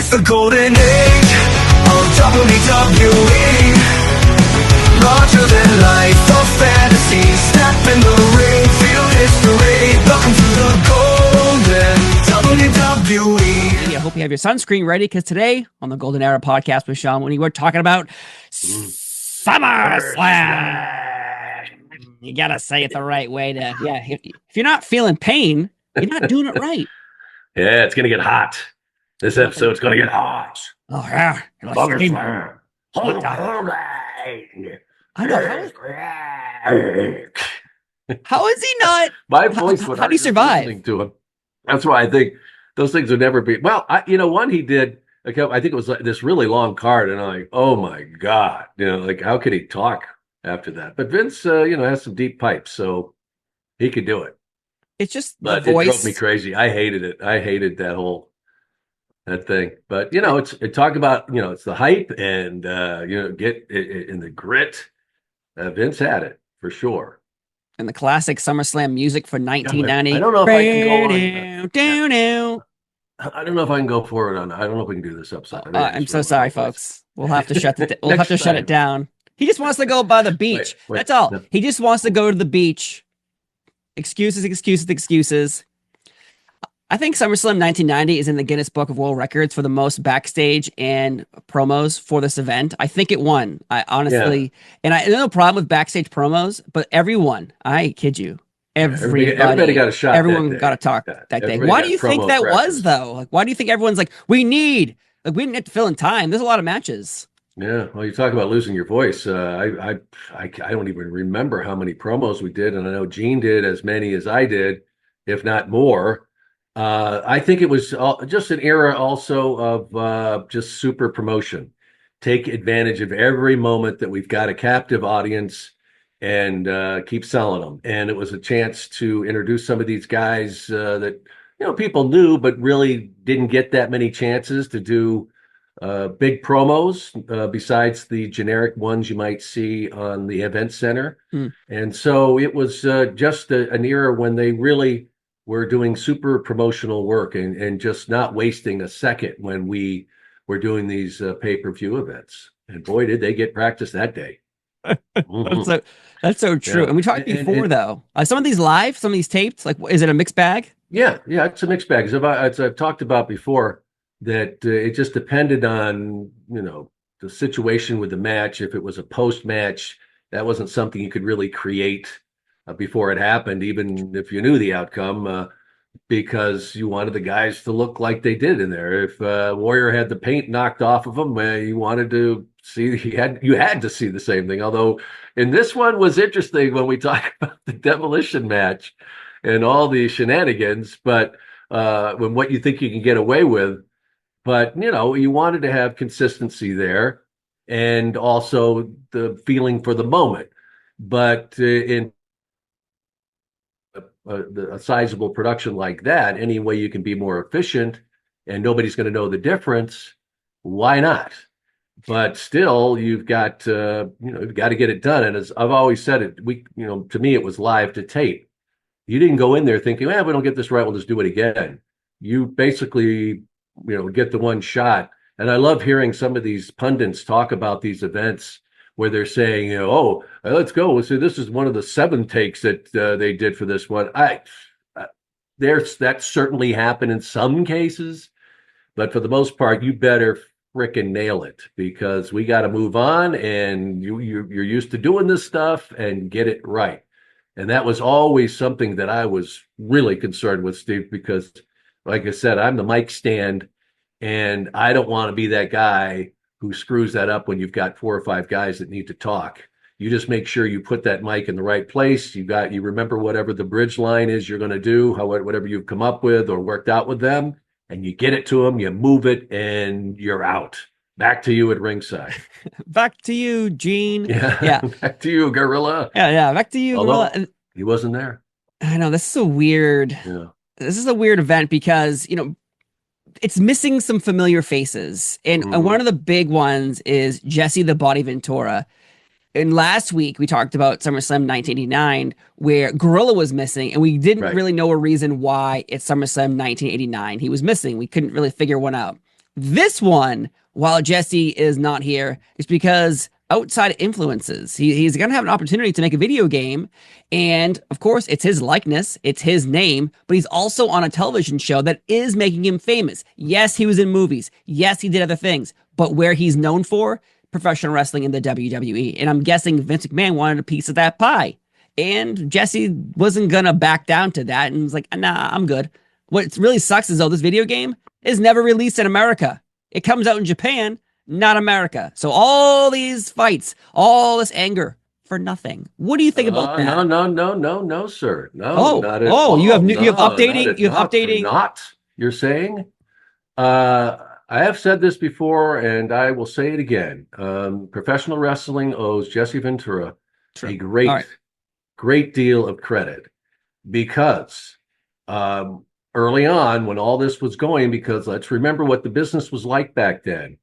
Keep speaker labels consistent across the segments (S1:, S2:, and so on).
S1: The Golden Age of WWE. Larger than life, of fantasy. Step in the ring, feel history. Welcome to the Golden WWE.
S2: I hope you have your sunscreen ready, because today on the Golden Era podcast with Sean Mooney, we're talking about SummerSlam. You gotta say it the right way to, if you're not feeling pain, you're not doing it right.
S3: Yeah, it's gonna get hot. This episode's gonna get hot.
S2: Oh yeah.
S3: SummerSlam.
S2: I know. How is he not?
S3: My voice would
S2: how do you survive?
S3: To him. That's why I think those things would never be. Well, one he did. Like, I think it was like this really long card, and I'm like, oh my god, like how could he talk after that? But Vince, has some deep pipes, so he could do it.
S2: It's just
S3: but
S2: the voice.
S3: It drove me crazy. I hated it. I hated that thing. But talk about it's the hype and get it in the grit. Vince had it for sure.
S2: And the classic SummerSlam music for 1990.
S3: I don't know if I can go on. I don't know if I can go forward on. I don't know if we can do this episode.
S2: I'm so sorry, folks. We'll have to shut it. We'll have to shut it down. He just wants to go by the beach.
S3: Wait,
S2: That's all.
S3: no.
S2: He just wants to go to the beach. Excuses. I think SummerSlam 1990 is in the Guinness Book of World Records for the most backstage and promos for this event. I think it won. I honestly, and I no problem with backstage promos, but everyone, I kid you, everybody got a shot. Everyone got to talk that day. Why do you think that was though? Like, why do you think everyone's like, we didn't have to fill in time. There's a lot of matches.
S3: Yeah, well, you talk about losing your voice. I don't even remember how many promos we did, and I know Gene did as many as I did, if not more. I think it was just an era also of just super promotion. Take advantage of every moment that we've got a captive audience and keep selling them. And it was a chance to introduce some of these guys that people knew, but really didn't get that many chances to do big promos besides the generic ones you might see on the event center. And so it was just an era when they really were doing super promotional work and just not wasting a second when we were doing these pay-per-view events. And boy, did they get practice that day.
S2: That's so true.
S3: Yeah.
S2: And we talked before, though. Some of these live, some of these taped, like, is it a mixed bag?
S3: Yeah, it's a mixed bag. As I've talked about before, that it just depended on, the situation with the match. If it was a post-match, that wasn't something you could really create before it happened, even if you knew the outcome, because you wanted the guys to look like they did in there. If Warrior had the paint knocked off of him, you wanted to see you had to see the same thing. Although in this one was interesting when we talk about the Demolition match and all the shenanigans, but when what you think you can get away with, but you wanted to have consistency there and also the feeling for the moment. But in a sizable production like that, any way you can be more efficient and nobody's going to know the difference, why not? But still, you've got you've got to get it done. And as I've always said, to me, it was live to tape. You didn't go in there thinking, we don't get this right, we'll just do it again. You basically, get the one shot. And I love hearing some of these pundits talk about these events where they're saying, let's go. So this is one of the 7 takes that they did for this one. That certainly happened in some cases, but for the most part, you better frickin' nail it, because we got to move on, and you're used to doing this stuff, and get it right. And that was always something that I was really concerned with, Steve, because, like I said, I'm the mic stand, and I don't want to be that guy who screws that up when you've got 4 or 5 guys that need to talk. You just make sure you put that mic in the right place. You remember whatever the bridge line is you're going to do, whatever you've come up with or worked out with them, and you get it to them, you move it, and you're out. Back to you at ringside.
S2: Back to you, Gene.
S3: Yeah. Back to you, Gorilla.
S2: Yeah. Back to you,
S3: Although
S2: Gorilla.
S3: He wasn't there.
S2: I know, this is a weird.
S3: Yeah.
S2: This is a weird event because it's missing some familiar faces. And one of the big ones is Jesse the Body Ventura. And last week we talked about SummerSlam 1989, where Gorilla was missing, and we didn't really know a reason why it's SummerSlam 1989. He was missing. We couldn't really figure one out. This one, while Jesse is not here, is because outside influences. He's going to have an opportunity to make a video game. And of course, it's his likeness, it's his name, but he's also on a television show that is making him famous. Yes, he was in movies. Yes, he did other things. But where he's known for, professional wrestling in the WWE. And I'm guessing Vince McMahon wanted a piece of that pie. And Jesse wasn't going to back down to that and was like, nah, I'm good. What really sucks is, though, this video game is never released in America. It comes out in Japan, not America. So all these fights, all this anger for nothing. What do you think about that?
S3: No, sir. No, not at all.
S2: You have updating.
S3: Not, you're saying? I have said this before, and I will say it again. Professional wrestling owes Jesse Ventura a great deal of credit because early on, when all this was going, because let's remember what the business was like back then.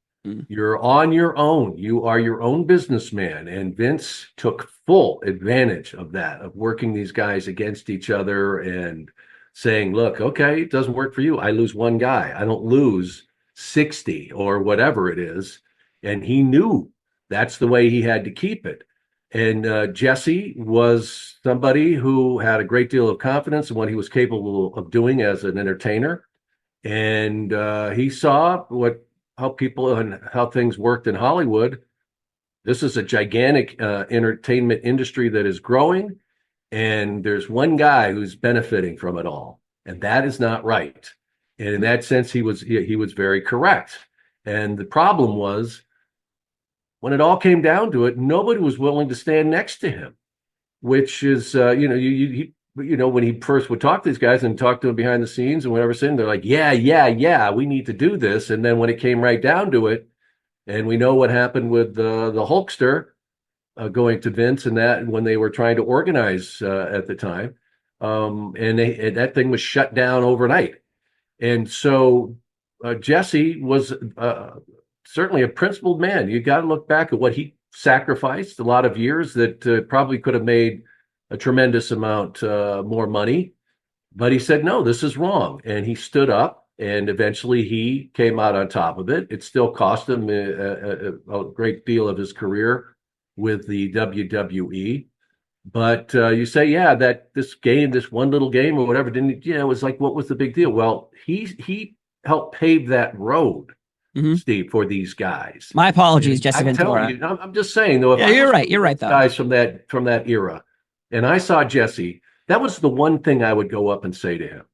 S3: You're on your own. You are your own businessman. And Vince took full advantage of that, of working these guys against each other and saying, look, okay, it doesn't work for you. I lose one guy. I don't lose 60 or whatever it is. And he knew that's the way he had to keep it. And Jesse was somebody who had a great deal of confidence in what he was capable of doing as an entertainer. And he saw how people and how things worked in Hollywood. This is a gigantic entertainment industry that is growing. And there's one guy who's benefiting from it all. And that is not right. And in that sense, he was very correct. And the problem was, when it all came down to it, nobody was willing to stand next to him, which is, when he first would talk to these guys and talk to them behind the scenes and whatever, they're like, yeah, we need to do this. And then when it came right down to it, and we know what happened with the Hulkster going to Vince and that when they were trying to organize at the time, and that thing was shut down overnight. And so Jesse was certainly a principled man. You got to look back at what he sacrificed, a lot of years that probably could have made a tremendous amount more money. But he said, no, this is wrong. And he stood up, and eventually he came out on top of it. It still cost him a great deal of his career with the WWE. But you say, yeah, that this one little game or whatever, it was like, what was the big deal? Well, he helped pave that road, Steve, for these guys.
S2: My apologies, Jesse Ventura.
S3: I'm just saying, though.
S2: You're right. You're right, though.
S3: Guys from that era, and I saw Jesse. That was the one thing I would go up and say to him,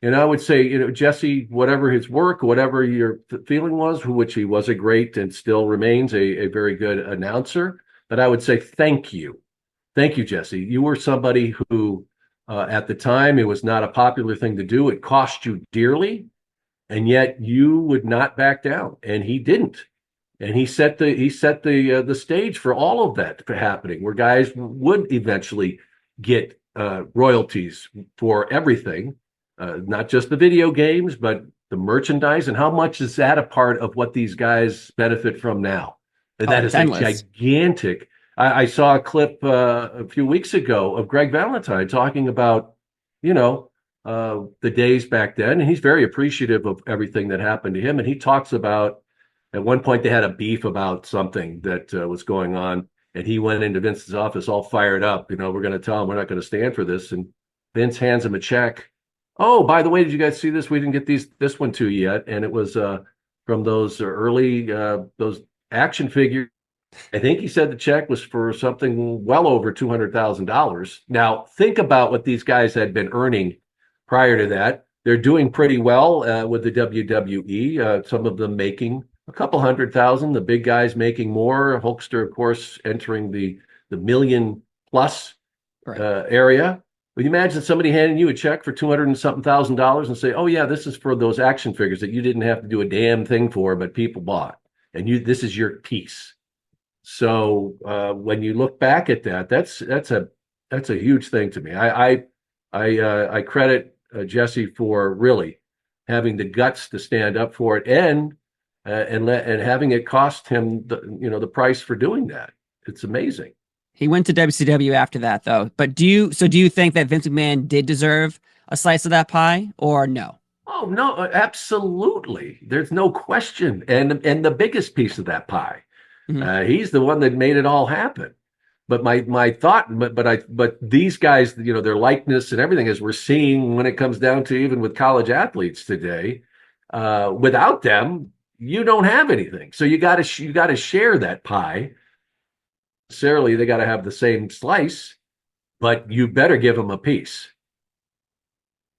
S3: and I would say, Jesse, whatever his work, whatever your feeling was, which he was a great and still remains a very good announcer, but I would say thank you, Jesse. You were somebody who, at the time, it was not a popular thing to do. It cost you dearly. And yet you would not back down, and he didn't. And he set the stage for all of that happening, where guys would eventually get royalties for everything, not just the video games, but the merchandise. And how much is that a part of what these guys benefit from now? And that is endless. A gigantic. I saw a clip a few weeks ago of Greg Valentine talking about, the days back then, and he's very appreciative of everything that happened to him. And he talks about, at one point they had a beef about something that was going on, and he went into Vince's office all fired up. We're going to tell him we're not going to stand for this. And Vince hands him a check. Oh, by the way, did you guys see this? We didn't get this one to you yet. And it was from those early those action figures. I think he said the check was for something well over $200,000. Now, think about what these guys had been earning prior to that. They're doing pretty well with the WWE, some of them making a couple $100,000, the big guys making more. Hulkster, of course, entering the million plus area. Would you imagine somebody handing you a check for $200 and something thousand and say, oh, yeah, this is for those action figures that you didn't have to do a damn thing for, but people bought. And this is your piece. So when you look back at that, that's a huge thing to me. I credit Jesse for really having the guts to stand up for it and having it cost him the price for doing that. It's amazing.
S2: He went to WCW after that, though. But do you think that Vince McMahon did deserve a slice of that pie, or no?
S3: Oh no, absolutely. There's no question. And the biggest piece of that pie,
S2: Mhm.
S3: he's the one that made it all happen. But my thought, but these guys, their likeness and everything, as we're seeing when it comes down to even with college athletes today, without them, you don't have anything. So you got to share that pie. Necessarily, they got to have the same slice, but you better give them a piece.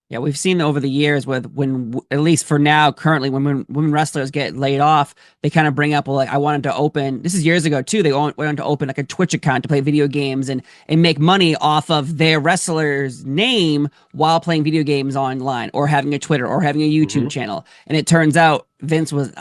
S2: Yeah, we've seen over the years with when, at least for now, currently, when women wrestlers get laid off, they kind of bring up, well, like, I wanted to open, this is years ago too, they wanted to open like a Twitch account to play video games and make money off of their wrestler's name while playing video games online, or having a Twitter, or having a YouTube
S3: Hmm.
S2: channel. And it turns out Vince was,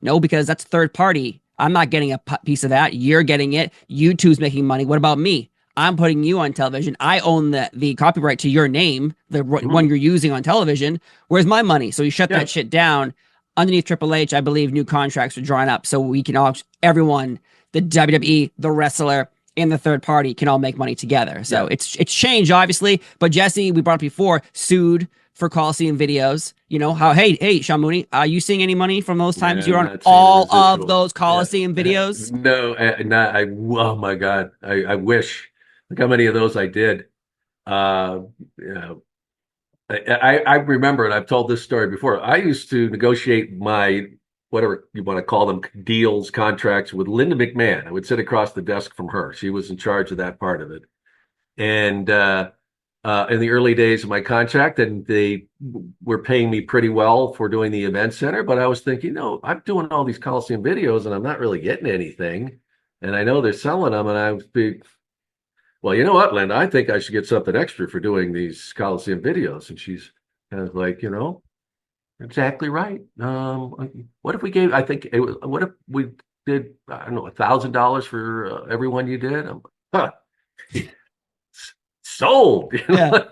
S2: no, because that's third party. I'm not getting a piece of that. You're getting it. YouTube's making money. What about me? I'm putting you on television. I own the copyright to your name, the
S3: Hmm.
S2: one you're using on television. Where's my money? So you shut
S3: Yeah,
S2: that shit down. Underneath Triple H, I believe new contracts were drawn up, so we can all, everyone, the WWE, the wrestler, and the third party can all make money together. So
S3: yeah.
S2: it's changed, obviously. But Jesse, we brought up before, sued for Coliseum videos. You know how? Hey, Sean Mooney, are you seeing any money from those times
S3: Yeah,
S2: you're
S3: I'm
S2: on
S3: not seeing the
S2: all of
S3: residuals.
S2: those
S3: Yeah.
S2: Coliseum videos?
S3: No, not oh my God. I wish. Look how many of those I did. You know, I remember, and I've told this story before. I used to negotiate my whatever you want to call them deals, contracts with Linda McMahon. I would sit across the desk from her. She was in charge of that part of it. And in the early days of my contract, and they were paying me pretty well for doing the event center. But I was thinking, no, I'm doing all these Coliseum videos, and I'm not really getting anything. And I know they're selling them, and I was be, well, you know what, Linda? I think I should get something extra for doing these Coliseum videos. And she's kind of like, exactly right. What if we gave? I think it was. What if we did? I don't know, $1,000 for every one you did? Huh, sold.
S2: Yeah.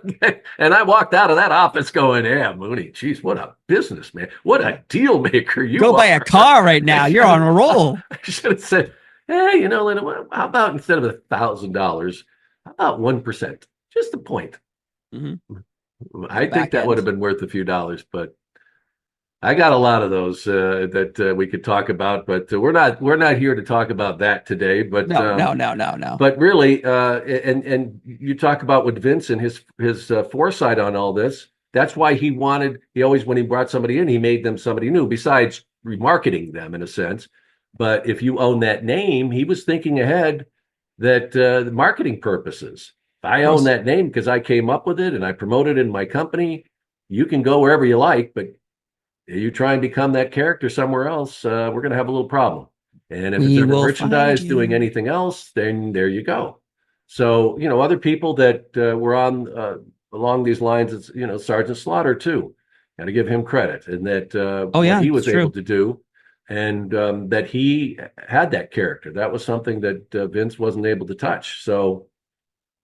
S3: And I walked out of that office going, "Yeah, Mooney, geez, what a businessman! What a deal maker
S2: Go
S3: you
S2: buy a
S3: are."
S2: car right
S3: I
S2: now. You're
S3: should
S2: on
S3: have,
S2: a roll.
S3: I should have said, "Hey, Linda, how about instead of $1,000, how about 1%, just a point?"
S2: Hmm. On
S3: I
S2: the
S3: think
S2: back
S3: that would have
S2: end.
S3: been worth a few dollars, but I got a lot of those that we could talk about, but we're not here to talk about that today. But
S2: No, no, no, no, no.
S3: but really, and you talk about with Vince and his foresight on all this. That's why he always, when he brought somebody in, he made them somebody new. Besides remarketing them in a sense, but if you own that name, he was thinking ahead that the marketing purposes. If
S2: Of
S3: I own
S2: course.
S3: that name because I came up with it and I promoted it in my company. You can go wherever you like, but you try and become that character somewhere else, we're going to have a little problem. And if it's
S2: We
S3: under
S2: will find
S3: merchandise doing
S2: you.
S3: anything else, then there you go. So, other people that were on along these lines, it's, Sergeant Slaughter too. Got to give him credit and that
S2: Oh
S3: what
S2: yeah,
S3: he
S2: it's
S3: was able
S2: true.
S3: to do, and that he had that character. That was something that Vince wasn't able to touch. So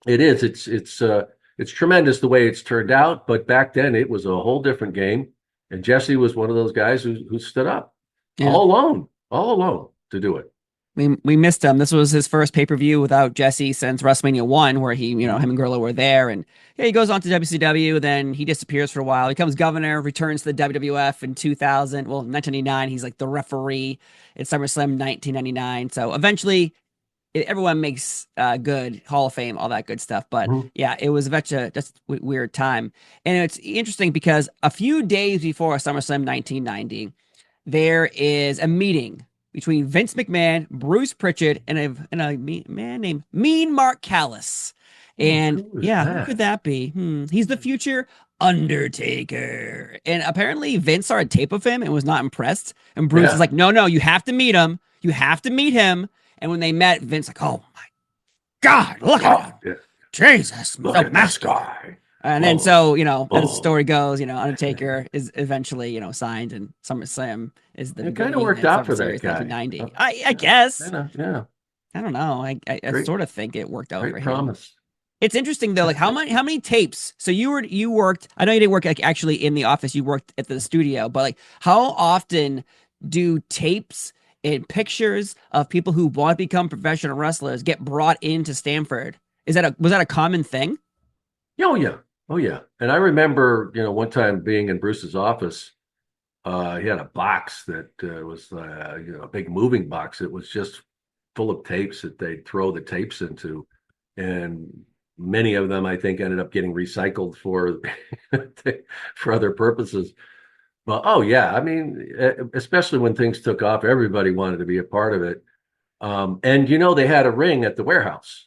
S3: it is. It's tremendous the way it's turned out. But back then, it was a whole different game. And Jesse was one of those guys who stood up
S2: Yeah.
S3: all alone to do it.
S2: We missed him. This was his first pay-per-view without Jesse since WrestleMania 1, where him
S3: Mhm.
S2: and Gorilla were there. And yeah, he goes on to WCW, then he disappears for a while. He becomes governor, returns to the WWF in 2000. Well, 1999, he's like the referee at SummerSlam 1999. So eventually, everyone makes good Hall of Fame, all that good stuff. But
S3: Mhm.
S2: yeah, it was just weird time. And it's interesting because a few days before SummerSlam 1990, there is a meeting between Vince McMahon, Bruce Pritchard, and a man named Mean Mark Callis.
S3: Oh,
S2: And
S3: who was
S2: yeah, who could
S3: that?
S2: that be? He's the future Undertaker. And apparently Vince saw a tape of him and was not impressed. And Bruce is
S3: Yeah.
S2: like, no, you have to meet him. You have to meet him. And when they met, Vince like, oh my God, look at him.
S3: Oh, yeah.
S2: Jesus,
S3: Look
S2: so
S3: at this
S2: masculine.
S3: guy.
S2: And then
S3: Oh,
S2: so, as the
S3: oh.
S2: story goes, Undertaker is eventually, signed and SummerSlam is the
S3: It kind of
S2: beginning
S3: worked
S2: of
S3: out
S2: Survivor
S3: for that
S2: Series
S3: guy.
S2: 1990. I
S3: Yeah.
S2: guess.
S3: Kind of, yeah.
S2: I don't know. I
S3: Great,
S2: sort of think it worked out for
S3: great
S2: him.
S3: promise.
S2: It's interesting though, like how many tapes? So you worked, I know you didn't work like actually in the office, you worked at the studio, but like how often do tapes and pictures of people who want to become professional wrestlers get brought into Stanford? Was that a common thing?
S3: Oh, yeah. Oh yeah. And I remember, one time being in Bruce's office. He had a box that was, a big moving box. It was just full of tapes that they'd throw the tapes into, and many of them I think ended up getting recycled for for other purposes. Well, oh yeah, I mean, especially when things took off, everybody wanted to be a part of it. And they had a ring at the warehouse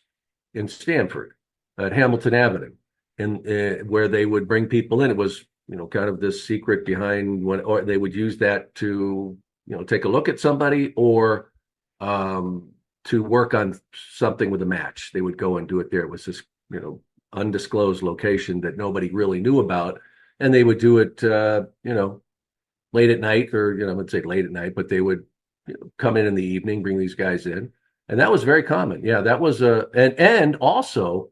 S3: in Stanford at Hamilton Avenue, and where they would bring people in. It was kind of this secret behind or they would use that to take a look at somebody or to work on something with a match. They would go and do it there. It was this undisclosed location that nobody really knew about, and they would do it late at night, or I would say late at night, but they would come in the evening, bring these guys in, and that was very common. Yeah, that was and also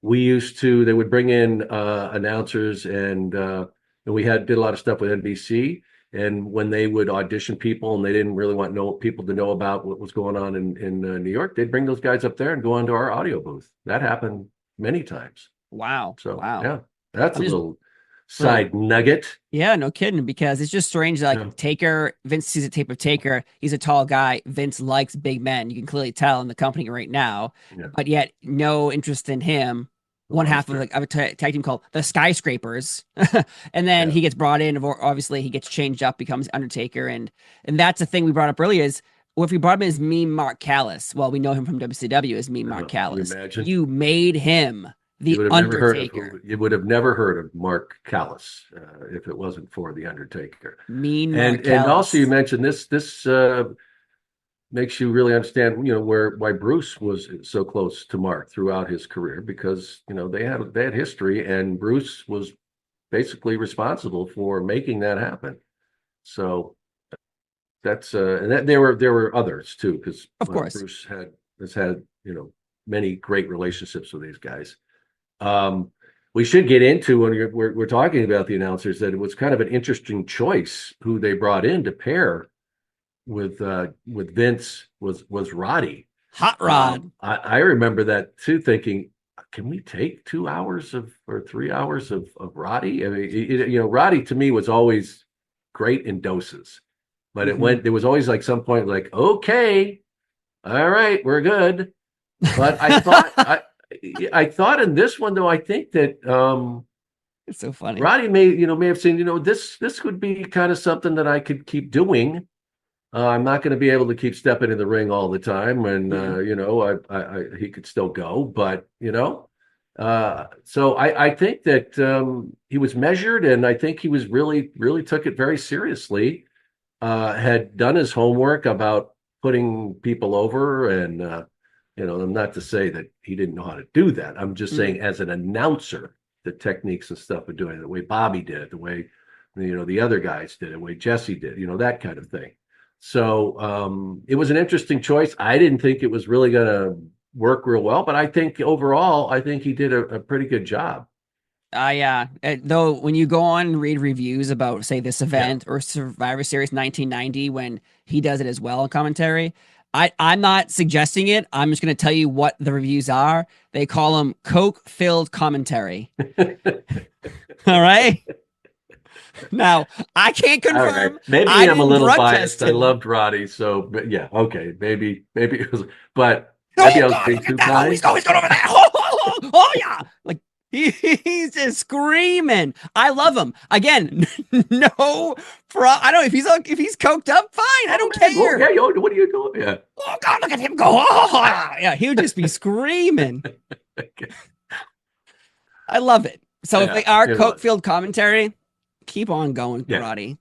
S3: they would bring in announcers, and we did a lot of stuff with NBC. And when they would audition people and they didn't really want people to know about what was going on in New York, they'd bring those guys up there and go onto our audio booth. That happened many times.
S2: Wow.
S3: So
S2: wow.
S3: Yeah, that's a little side nugget.
S2: Yeah, no kidding, because it's just strange. Like Taker, Vince sees a tape of Taker. He's a tall guy. Vince likes big men. You can clearly tell in the company right now, but yet no interest in him. One half of a tag team called the Skyscrapers, and then he gets brought in. Obviously, he gets changed up, becomes Undertaker, and that's the thing we brought up earlier. Is if we brought him as Mean Mark Callis, well, we know him from WCW as Mean Mark Callis. You made him the Undertaker.
S3: You would have never heard of Mark Callis if it wasn't for the Undertaker.
S2: Mean Mark Callis.
S3: And also you mentioned this makes you really understand, why Bruce was so close to Mark throughout his career, because they had history, and Bruce was basically responsible for making that happen. So that's and there were others too, because
S2: of course
S3: Bruce has had many great relationships with these guys. We should get into, when we're talking about the announcers, that it was kind of an interesting choice who they brought in to pair with Vince was Roddy.
S2: Hot Rod.
S3: I remember that too, thinking, can we take 2 hours or 3 hours of Roddy? I mean, Roddy to me was always great in doses, but there was always like some point like, okay, all right, we're good. But I thought I thought in this one though, I think that
S2: it's so funny.
S3: Roddy may have seen, this would be kind of something that I could keep doing. I'm not going to be able to keep stepping in the ring all the time, and he could still go, but so I think that he was measured, and I think he was really took it very seriously. Had done his homework about putting people over, and I'm not to say that he didn't know how to do that. I'm just saying, as an announcer, the techniques and stuff of doing it, the way Bobby did it, the way the other guys did it, the way Jesse did, that kind of thing. So it was an interesting choice. I didn't think it was really going to work real well, but I think overall, he did a pretty good job.
S2: Though when you go on and read reviews about, say, this event or Survivor Series 1990, when he does it as well in commentary, I'm not suggesting it. I'm just going to tell you what the reviews are. They call them Coke-filled commentary. All right. Now, I can't confirm.
S3: Right. Maybe I'm a little biased. I loved Roddy, so yeah, okay. Maybe it was, but maybe I was being too biased.
S2: He's going over there. Oh yeah. Like he's just screaming. I love him. Again, I don't know if he's coked up, fine. I don't care.
S3: Yeah, what are you doing? Yeah.
S2: Oh God, look at him go. Oh, yeah, he would just be screaming.
S3: Okay.
S2: I love it. So if they are coke-filled commentary, keep on going, Roddy.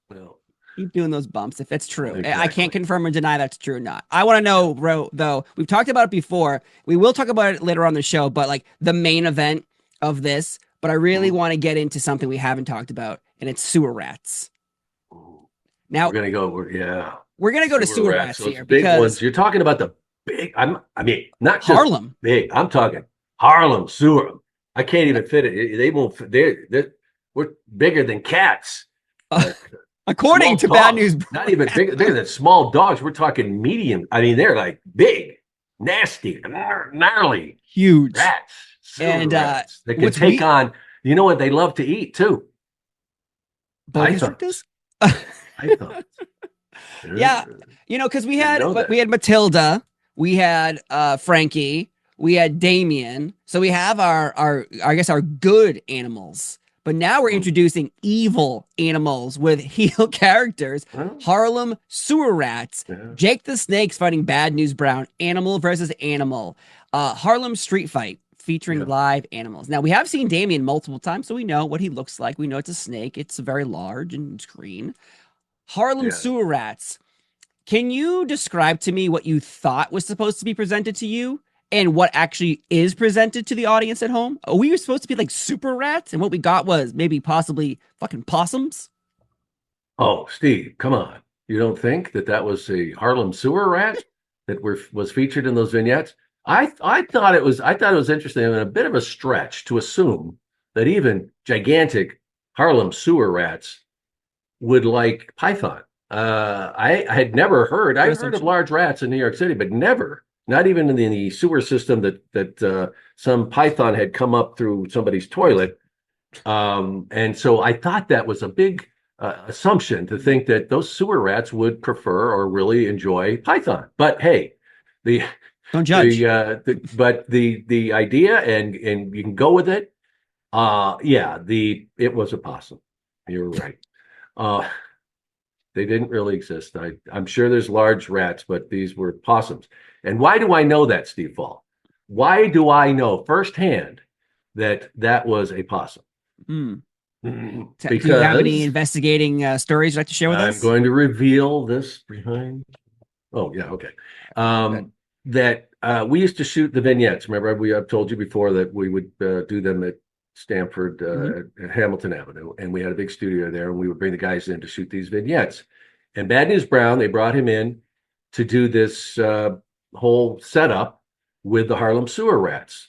S3: Well,
S2: keep doing those bumps if it's true. Exactly. I can't confirm or deny that's true or not. I want to know, though, we've talked about it before. We will talk about it later on the show, but like the main event of this. But I really want to get into something we haven't talked about, and it's sewer rats. Now
S3: we're gonna go.
S2: We're gonna go to sewer rats
S3: so
S2: here
S3: big
S2: because
S3: ones. You're talking about the big. Not just
S2: Harlem.
S3: Big. I'm talking Harlem sewer. I can't even fit it. They won't. We're bigger than cats.
S2: According to Bad News,
S3: not even bigger than small dogs. We're talking medium. I mean, they're like big, nasty, gnarly,
S2: huge
S3: rats.
S2: And
S3: rats. They can take on You know what they love to eat too?
S2: Boa
S3: Pythons.
S2: constrictors?
S3: Pythons.
S2: Yeah, you know, because
S3: Didn't know that.
S2: we had Matilda, we had Frankie, we had Damien. So we have our I guess our good animals. But now we're introducing evil animals with heel characters.
S3: Well,
S2: Harlem sewer rats,
S3: yeah.
S2: Jake the Snake's fighting Bad News Brown, animal versus animal. Harlem street fight featuring
S3: Yeah.
S2: live animals. Now we have seen Damien multiple times, so we know what he looks like. We know it's a snake. It's very large and it's green. Harlem
S3: Yeah.
S2: sewer rats. Can you describe to me what you thought was supposed to be presented to you and what actually is presented to the audience at home? We were supposed to be like super rats, and what we got was maybe possibly fucking possums.
S3: Oh, Steve, come on. You don't think that was a Harlem sewer rat that was featured in those vignettes? I thought it was interesting and a bit of a stretch to assume that even gigantic Harlem sewer rats would like Python. I had never heard. I've heard of large rats in New York City, but never, not even in the sewer system that some Python had come up through somebody's toilet. And so I thought that was a big assumption to think that those sewer rats would prefer or really enjoy Python. But hey,
S2: Don't judge.
S3: but the idea and you can go with it. It was a possum. You're right. They didn't really exist. I'm sure there's large rats, but these were possums. And why do I know that, Steve Fall? Why do I know firsthand that was a possum?
S2: Mm.
S3: Because
S2: do you have any investigating stories you'd like to share with us?
S3: I'm going to reveal this behind. Oh, yeah, okay. That we used to shoot the vignettes. Remember, I've told you before that we would do them at Stamford at Hamilton Avenue, and we had a big studio there, and we would bring the guys in to shoot these vignettes. And Bad News Brown, they brought him in to do this whole setup with the Harlem sewer rats.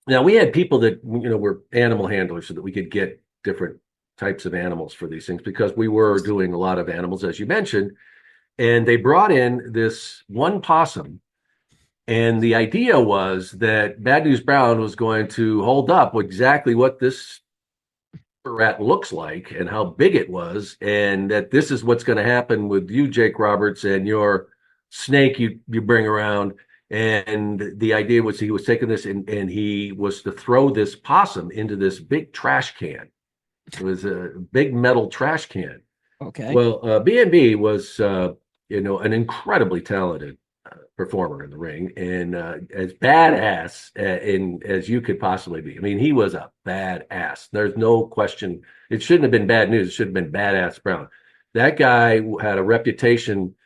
S3: Now we had people that were animal handlers so that we could get different types of animals for these things because we were doing a lot of animals, as you mentioned. And they brought in this one possum. And the idea was that Bad News Brown was going to hold up exactly what this rat looks like and how big it was, and that this is what's going to happen with you, Jake Roberts, and your snake you bring around. And the idea was he was taking this and he was to throw this possum into this big trash can. It was a big metal trash can.
S2: Okay.
S3: Well, B&B was, an incredibly talented performer in the ring and as badass as you could possibly be. I mean, he was a badass. There's no question. It shouldn't have been bad news. It should have been Badass Brown. That guy had a reputation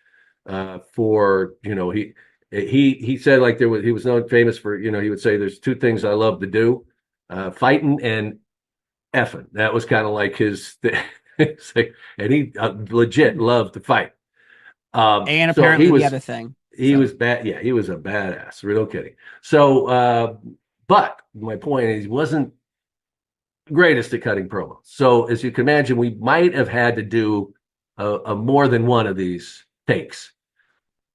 S3: for, he said like he was known famous for, he would say there's two things I love to do, fighting and effing. That was kind of like his thing. And he legit loved to fight.
S2: And apparently the other thing.
S3: He was bad. Yeah, he was a badass. No kidding. So, but my point is, he wasn't greatest at cutting promos. So, as you can imagine, we might have had to do a more than one of these takes.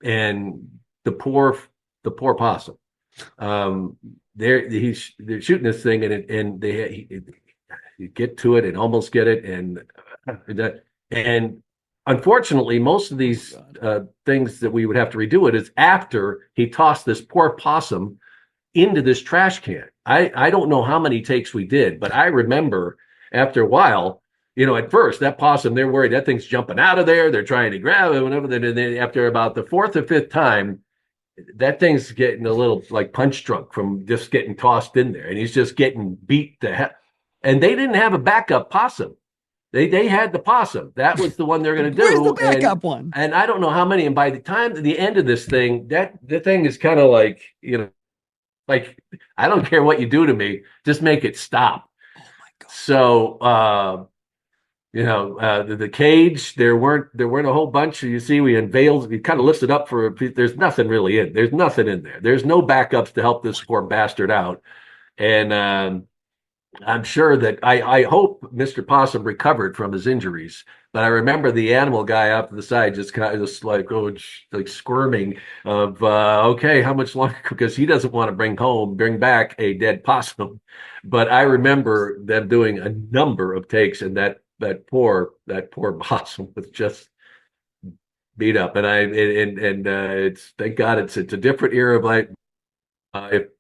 S3: And the poor possum. They're shooting this thing, and you get to it and almost get it, and unfortunately, most of these things that we would have to redo it is after he tossed this poor possum into this trash can. I don't know how many takes we did, but I remember after a while, at first that possum, they're worried that thing's jumping out of there. They're trying to grab it, whatever. Then after about the fourth or fifth time, that thing's getting a little like punch drunk from just getting tossed in there, and he's just getting beat to hell. And they didn't have a backup possum. They had the possum. That was the one they're going to do.
S2: Where's the backup one?
S3: And I don't know how many. And by the time the end of this thing, the thing is kind of like, like, I don't care what you do to me, just make it stop.
S2: Oh my God.
S3: So, the cage, there weren't a whole bunch. You see, we kind of lifted up there's nothing really in. There's nothing in there. There's no backups to help this poor bastard out. And I'm sure that I hope Mr. Possum recovered from his injuries, but I remember the animal guy off to the side just kind of just like like squirming of okay, how much longer? Because he doesn't want to bring back a dead possum. But I remember them doing a number of takes, and that poor possum was just beat up. And it's thank God it's a different era of like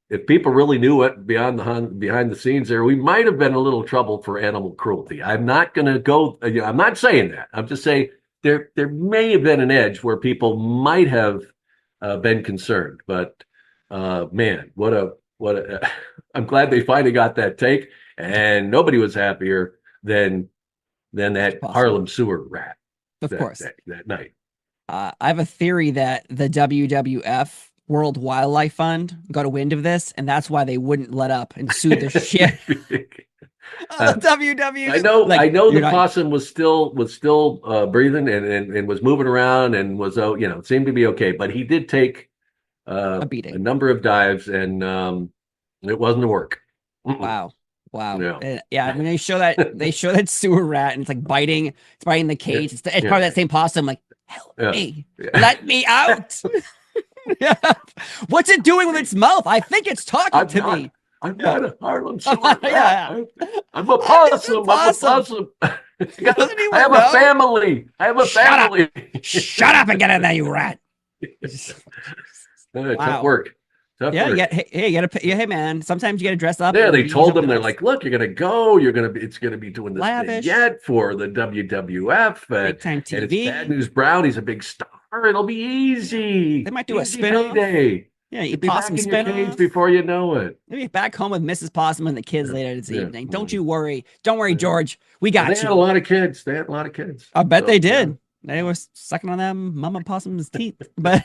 S3: if people really knew it behind the scenes there, we might have been a little trouble for animal cruelty. I'm not going to go. I'm not saying that. I'm just saying there may have been an edge where people might have been concerned. But man, what a I'm glad they finally got that take, and nobody was happier than that Harlem sewer rat.
S2: Of course,
S3: that night.
S2: I have a theory that the WWF World Wildlife Fund got a wind of this, and that's why they wouldn't let up and sue the shit. WWE.
S3: I know the possum was still breathing and was moving around and was seemed to be okay, but he did take
S2: a beating,
S3: a number of dives, and it wasn't a work.
S2: Wow.
S3: Yeah.
S2: Yeah. I mean, they show that sewer rat, and it's like biting the cage. It's part of that same possum. Like, help me, let me out. Yeah. What's it doing with its mouth? I think it's talking to me.
S3: I'm not a Harlem sewer rat. I'm a possum. I'm a possum. I have a family.
S2: Shut up and get in there, you rat.
S3: Tough work.
S2: Hey man, sometimes you gotta dress up.
S3: Yeah, they told them, they're like, look, it's gonna be doing this
S2: lavish
S3: Vignette for the WWF,
S2: big time TV.
S3: And it's Bad News Brown. He's a big star. It'll be easy.
S2: They might do a spin-off.
S3: Payday.
S2: Yeah,
S3: you'll be back in your cage before you know it.
S2: Maybe back home with Mrs. Possum and the kids later this evening. Don't you worry. Don't worry, George. We got you.
S3: They had a lot of kids.
S2: I bet they did. Yeah. They were sucking on them Mama Possum's teeth. But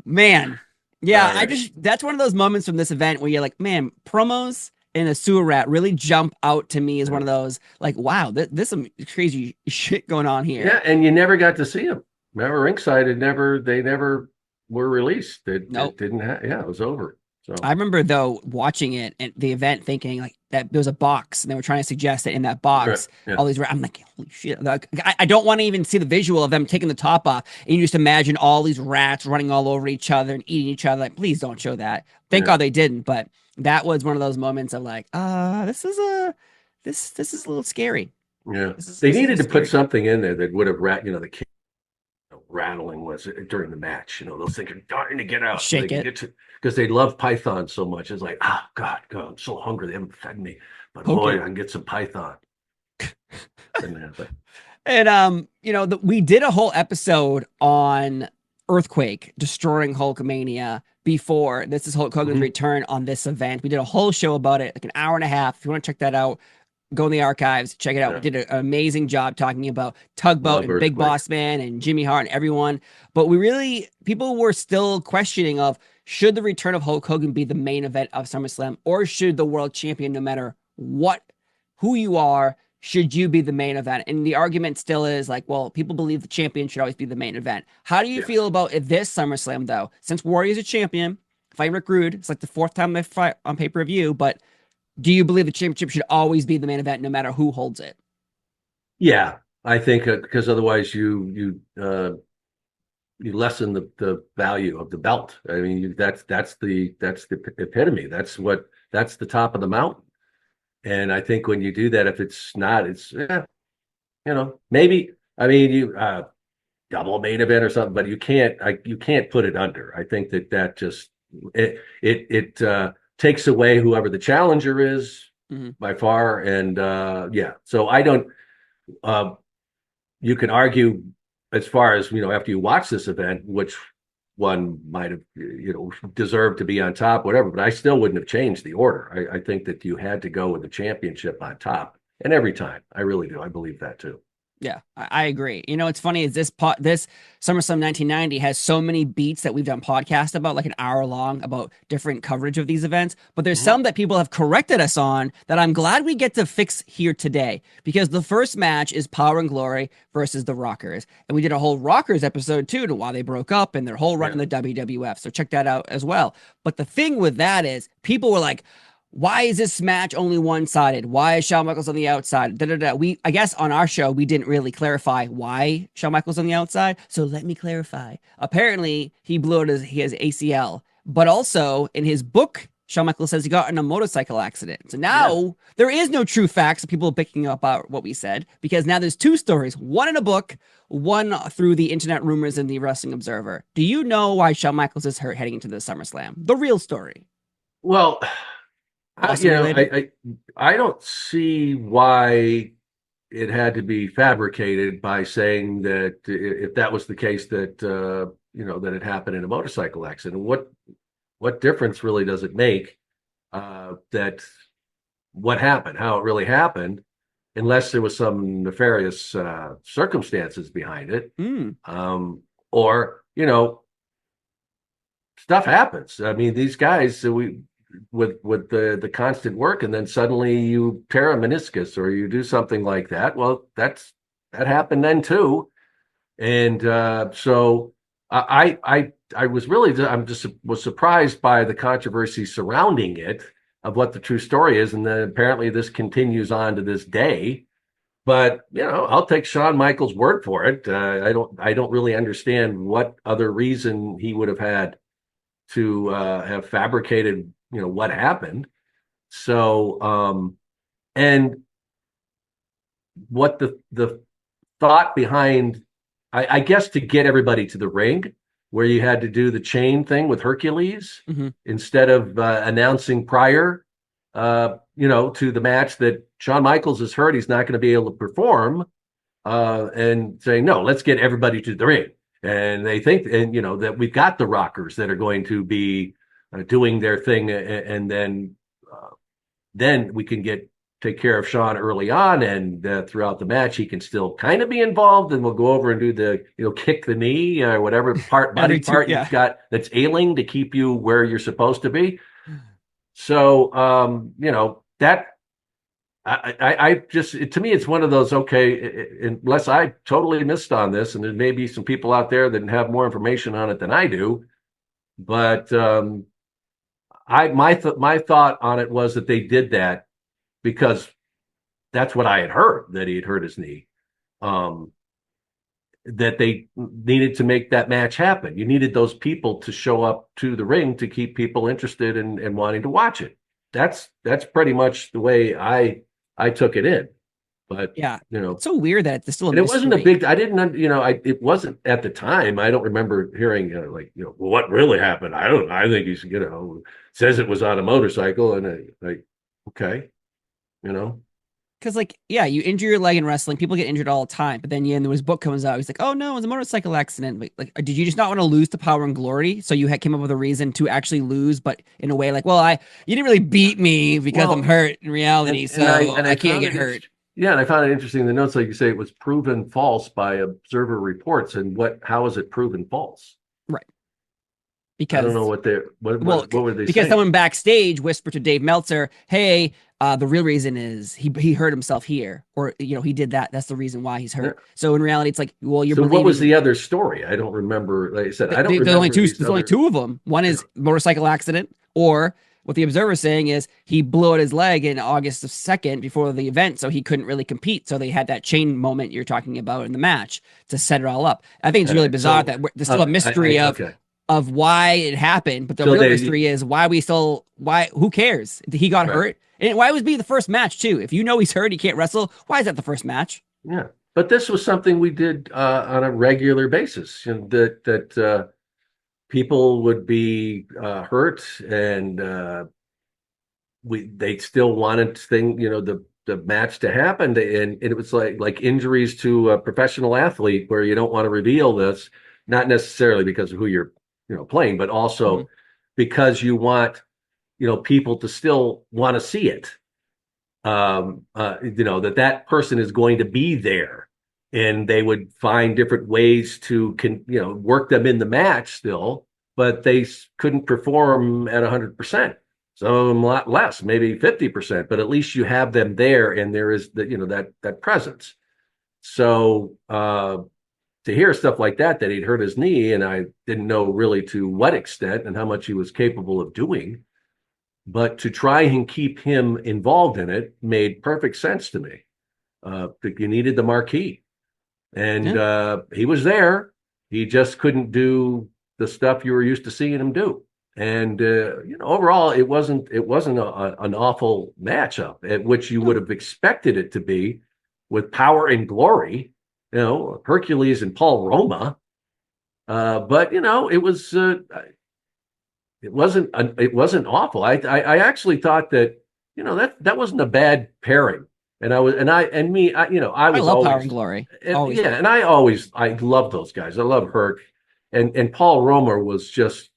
S2: man. Yeah, right. That's one of those moments from this event where you're like, man, promos in a sewer rat really jump out to me as one of those, like, wow, there's some crazy shit going on here.
S3: Yeah, and you never got to see them. Remember, ringside, they never were released. It didn't it was over. So
S2: I remember though watching it at the event, thinking like that there was a box, and they were trying to suggest that in that box, all these. I'm like, holy shit! Like, I don't want to even see the visual of them taking the top off, and you just imagine all these rats running all over each other and eating each other. Like, please don't show that. Thank God they didn't. But that was one of those moments of like, this is a little scary.
S3: Yeah, they needed to put something in there that would have the kid rattling was during the match. Those things are dying to get out.
S2: Shake it.
S3: Because they love python so much. It's like, God, I'm so hungry. They haven't fed me. But boy, I can get some python.
S2: And we did a whole episode on Earthquake destroying Hulkamania before. This is Hulk Hogan's return on this event. We did a whole show about it, like an hour and a half. If you want to check that out, go in the archives, check it out. We did an amazing job talking about Tugboat and Big Boss Man and Jimmy Hart and everyone. But people were still questioning of, should the return of Hulk Hogan be the main event of SummerSlam, or should the world champion, no matter who you are, should you be the main event? And the argument still is like, well, people believe the champion should always be the main event. How do you feel about this SummerSlam though? Since Warrior's a champion, fighting Rick Rude, it's like the fourth time they fight on pay-per-view, but do you believe the championship should always be the main event no matter who holds it?
S3: Yeah, I think because otherwise you lessen the value of the belt. I mean, that's the epitome. That's the top of the mountain. And I think when you do that, if it's not, it's maybe. I mean, you double main event or something, but you can't put it under. I think that just it takes away whoever the challenger is by far. And so I don't. You can argue as far as after you watch this event, which one might have deserved to be on top, whatever. But I still wouldn't have changed the order. I think that you had to go with the championship on top, and every time. I really do. I believe that too.
S2: Yeah, I agree. It's funny is this SummerSlam 1990 has so many beats that we've done podcasts about, like an hour long, about different coverage of these events. But there's some that people have corrected us on that I'm glad we get to fix here today, because the first match is Power and Glory versus the Rockers. And we did a whole Rockers episode too, to why they broke up and their whole run in the WWF. So check that out as well. But the thing with that is people were like, why is this match only one-sided? Why is Shawn Michaels on the outside? Da, da, da. I guess on our show, we didn't really clarify why Shawn Michaels on the outside. So let me clarify. Apparently, he blew out his ACL, but also in his book, Shawn Michaels says he got in a motorcycle accident. So now there is no true facts. People are picking up what we said because now there's two stories, one in a book, one through the internet rumors and the Wrestling Observer. Do you know why Shawn Michaels is hurt heading into the SummerSlam? The real story.
S3: Well, I don't see why it had to be fabricated by saying that if that was the case that that it happened in a motorcycle accident. What difference really does it make that what happened, how it really happened, unless there was some nefarious circumstances behind it, or stuff happens. I mean, these guys with the constant work, and then suddenly you tear a meniscus or you do something like that. Well, that happened then too, and so I was was surprised by the controversy surrounding it of what the true story is, and then apparently this continues on to this day. But I'll take Shawn Michaels' word for it. I don't really understand what other reason he would have had to have fabricated what happened. So and what the thought behind, I guess, to get everybody to the ring, where you had to do the chain thing with Hercules instead of announcing prior to the match that Shawn Michaels is hurt, he's not going to be able to perform, and saying, no, let's get everybody to the ring. And they think, and that we've got the Rockers that are going to be doing their thing, and then we can take care of Shawn early on, and throughout the match he can still kind of be involved, and we'll go over and do the kick the knee or whatever body part you've got that's ailing to keep you where you're supposed to be. So that I just, to me, it's one of those, okay, unless I totally missed on this, and there may be some people out there that have more information on it than I do, but my thought on it was that they did that because that's what I had heard, that he had hurt his knee, that they needed to make that match happen. You needed those people to show up to the ring to keep people interested in wanting to watch it. That's pretty much the way I took it in. But
S2: it's so weird that it's still a
S3: mystery. It wasn't a big, I didn't, it wasn't at the time. I don't remember hearing well, what really happened. I think he's, says it was on a motorcycle, and okay,
S2: because you injure your leg in wrestling, people get injured all the time, but then when his book comes out, he's like, oh no, it was a motorcycle accident. Like did you just not want to lose to Power and Glory, so you came up with a reason to actually lose, but in a way you didn't really beat me because I'm hurt in reality, I can't get hurt.
S3: Yeah, and I found it interesting in the notes, like you say, it was proven false by Observer reports. And how is it proven false?
S2: Right. Because
S3: I don't know what were they
S2: because
S3: saying?
S2: Someone backstage whispered to Dave Meltzer, hey, the real reason is he hurt himself here, or he did that. That's the reason why he's hurt. Yeah. So in reality, it's like, well, you're.
S3: So what was the other story? I don't remember. Like I said, I don't remember.
S2: There's only two of them. One is motorcycle accident, or what the Observer is saying is he blew out his leg in August 2nd before the event, so he couldn't really compete. So they had that chain moment you're talking about in the match to set it all up. I think it's really bizarre that there's still a mystery of why it happened, but the real mystery is who cares? He got hurt. And why was be the first match too? If he's hurt, he can't wrestle. Why is that the first match?
S3: Yeah, but this was something we did on a regular basis. That people would be hurt, and they still wanted the match to happen, and it was like injuries to a professional athlete, where you don't want to reveal this, not necessarily because of who you're playing, but also because you want people to still want to see it. That person is going to be there, and they would find different ways to work them in the match still, but they couldn't perform at 100%. Some of them a lot less, maybe 50%, but at least you have them there, and there is that presence. So to hear stuff like that he'd hurt his knee, and I didn't know really to what extent and how much he was capable of doing. but to try and keep him involved in it made perfect sense to me. You needed the marquee, and he was there. He just couldn't do the stuff you were used to seeing him do. And overall, it wasn't an awful matchup, at which you would have expected it to be, with Power and Glory, Hercules and Paul Roma. But it wasn't awful. I actually thought that that wasn't a bad pairing. And I was
S2: love
S3: always,
S2: Power and Glory.
S3: And, yeah, and I love those guys. I love Herc, and Paul Roma was just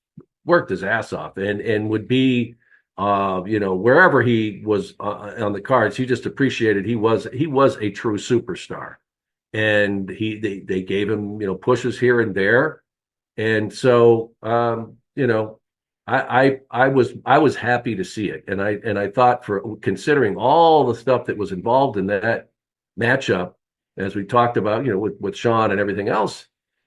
S3: worked his ass off and would be wherever he was on the cards. He just appreciated he was a true superstar, and they gave him pushes here and there, and so I was happy to see it, and I thought, for considering all the stuff that was involved in that matchup, as we talked about, with Shawn and everything else,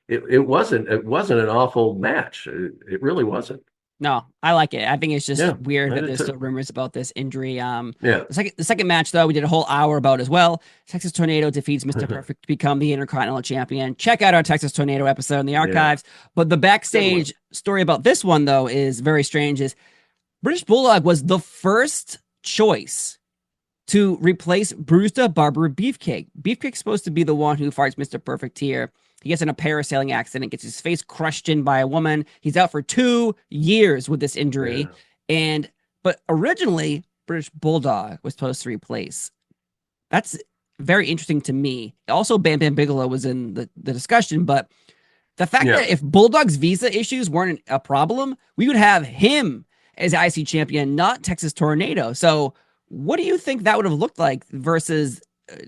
S3: it wasn't an awful match. It really wasn't.
S2: No, I like it. I think it's just weird that there's still rumors about this injury. The second match, though, we did a whole hour about as well. Texas Tornado defeats Mr. Perfect to become the Intercontinental Champion. Check out our Texas Tornado episode in the archives. But the backstage story about this one, though, is very strange. Is British Bulldog was the first choice to replace Bruce the Barber Beefcake. Beefcake's supposed to be the one who fights Mr. Perfect here. He gets in a parasailing accident, gets his face crushed in by a woman. He's out for 2 years with this injury. But originally, British Bulldog was supposed to replace. That's very interesting to me. Also, Bam Bam Bigelow was in the discussion, but the fact that if Bulldog's visa issues weren't a problem, we would have him as IC champion, not Texas Tornado. So what do you think that would have looked like versus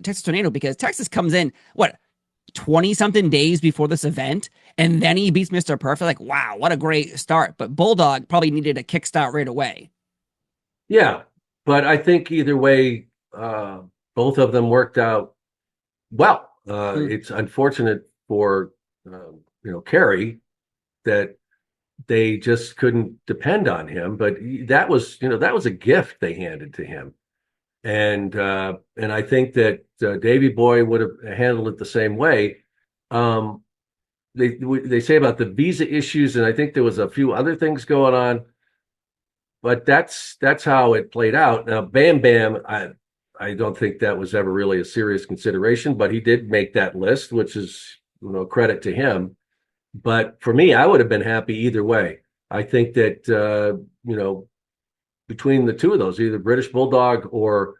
S2: Texas Tornado? Because Texas comes in, 20-something days before this event, and then he beats Mr. Perfect. Like, wow, what a great start. But Bulldog probably needed a kickstart right away.
S3: Yeah, but I think either way, both of them worked out well. It's unfortunate for Kerry that they just couldn't depend on him, but that was a gift they handed to him. And I think that Davey Boy would have handled it the same way. They say about the visa issues, and I think there was a few other things going on, but that's how it played out. Now, Bam Bam, I don't think that was ever really a serious consideration, but he did make that list, which is credit to him. But for me, I would have been happy either way. I think that between the two of those, either British Bulldog or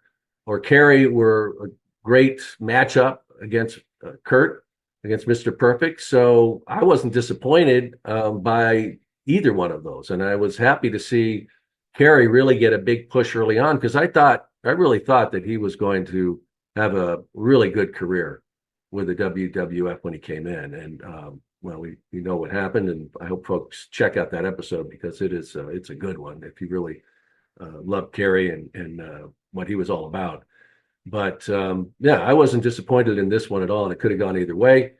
S3: Kerry, were a great matchup against Kurt, against Mr. Perfect. So I wasn't disappointed by either one of those, and I was happy to see Kerry really get a big push early on, because I really thought that he was going to have a really good career with the WWF when he came in, and we know what happened, and I hope folks check out that episode, because it's a good one if you really love Kerry and what he was all about. But I wasn't disappointed in this one at all, and it could have gone either way.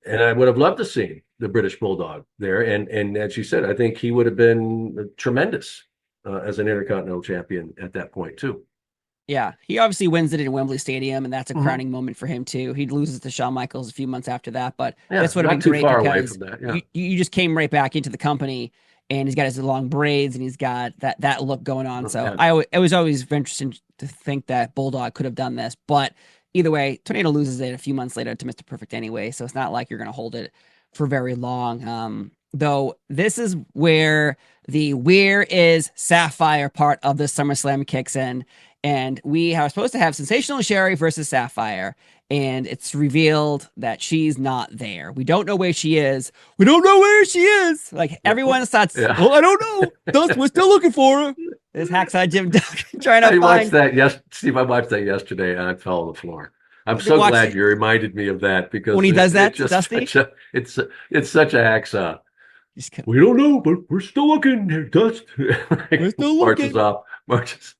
S3: And I would have loved to see the British Bulldog there. And as you said, I think he would have been tremendous as an Intercontinental Champion at that point too.
S2: Yeah, he obviously wins it in Wembley Stadium, and that's a crowning moment for him too. He loses to Shawn Michaels a few months after that, but this would have been great because you just came right back into the company. And he's got his long braids, and he's got that look going on. So it was always interesting to think that Bulldog could have done this. But either way, Tornado loses it a few months later to Mr. Perfect anyway. So it's not like you're going to hold it for very long. Though this is where the "Where is Sapphire" part of the SummerSlam kicks in. And we are supposed to have Sensational Sherry versus Sapphire. And it's revealed that she's not there. We don't know where she is. We don't know where she is. Like, everyone starts, I don't know. We're still looking for her. There's Hacksaw Jim Duggan trying to find.
S3: Steve, I watched that yesterday, and I fell on the floor. I'm so glad you reminded me of that, because
S2: when he does that, Dusty,
S3: it's such a hacksaw. We don't know, but we're still looking. Dust. We're still looking. Marches.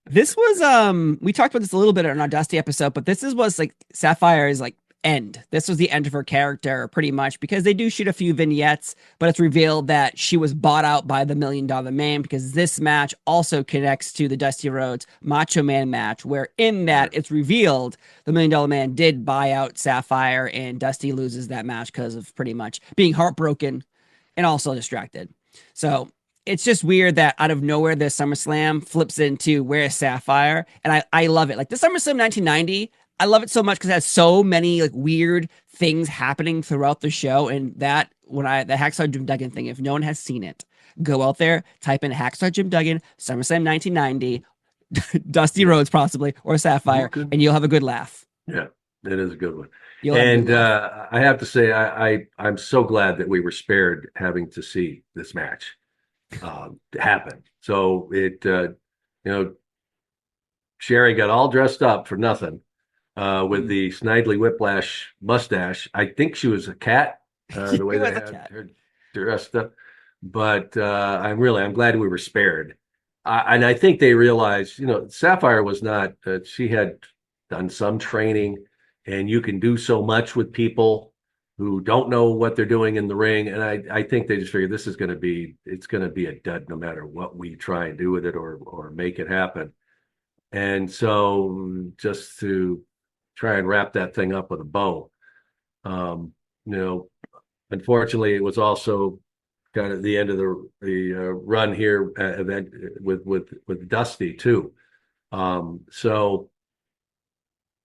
S2: This was we talked about this a little bit on our Dusty episode, but was like Sapphire is like end. This was the end of her character pretty much, because they do shoot a few vignettes, but it's revealed that she was bought out by the $1 Million Man, because this match also connects to the Dusty Rhodes Macho Man match, where in that it's revealed the $1 Million Man did buy out Sapphire, and Dusty loses that match because of pretty much being heartbroken and also distracted. So it's just weird that out of nowhere, this SummerSlam flips into where's Sapphire, and I love it. Like the SummerSlam 1990, I love it so much because it has so many like weird things happening throughout the show, and that the Hacksaw Jim Duggan thing, if no one has seen it, go out there, type in Hacksaw Jim Duggan SummerSlam 1990, Dusty Rhodes possibly or Sapphire, and you'll have a good laugh.
S3: Yeah, it is a good one.
S2: And
S3: I have to say, I'm so glad that we were spared having to see this match happen. So Sherry got all dressed up for nothing with the Snidely Whiplash mustache. I think she was a cat, the way they had her dressed up. But I'm glad we were spared. And I think they realized, Sapphire was not. She had done some training, and you can do so much with people who don't know what they're doing in the ring. And I think they just figured this is going to be a dud no matter what we try and do with it or make it happen. And so just to try and wrap that thing up with a bow, unfortunately, it was also kind of the end of the run here event with Dusty too. So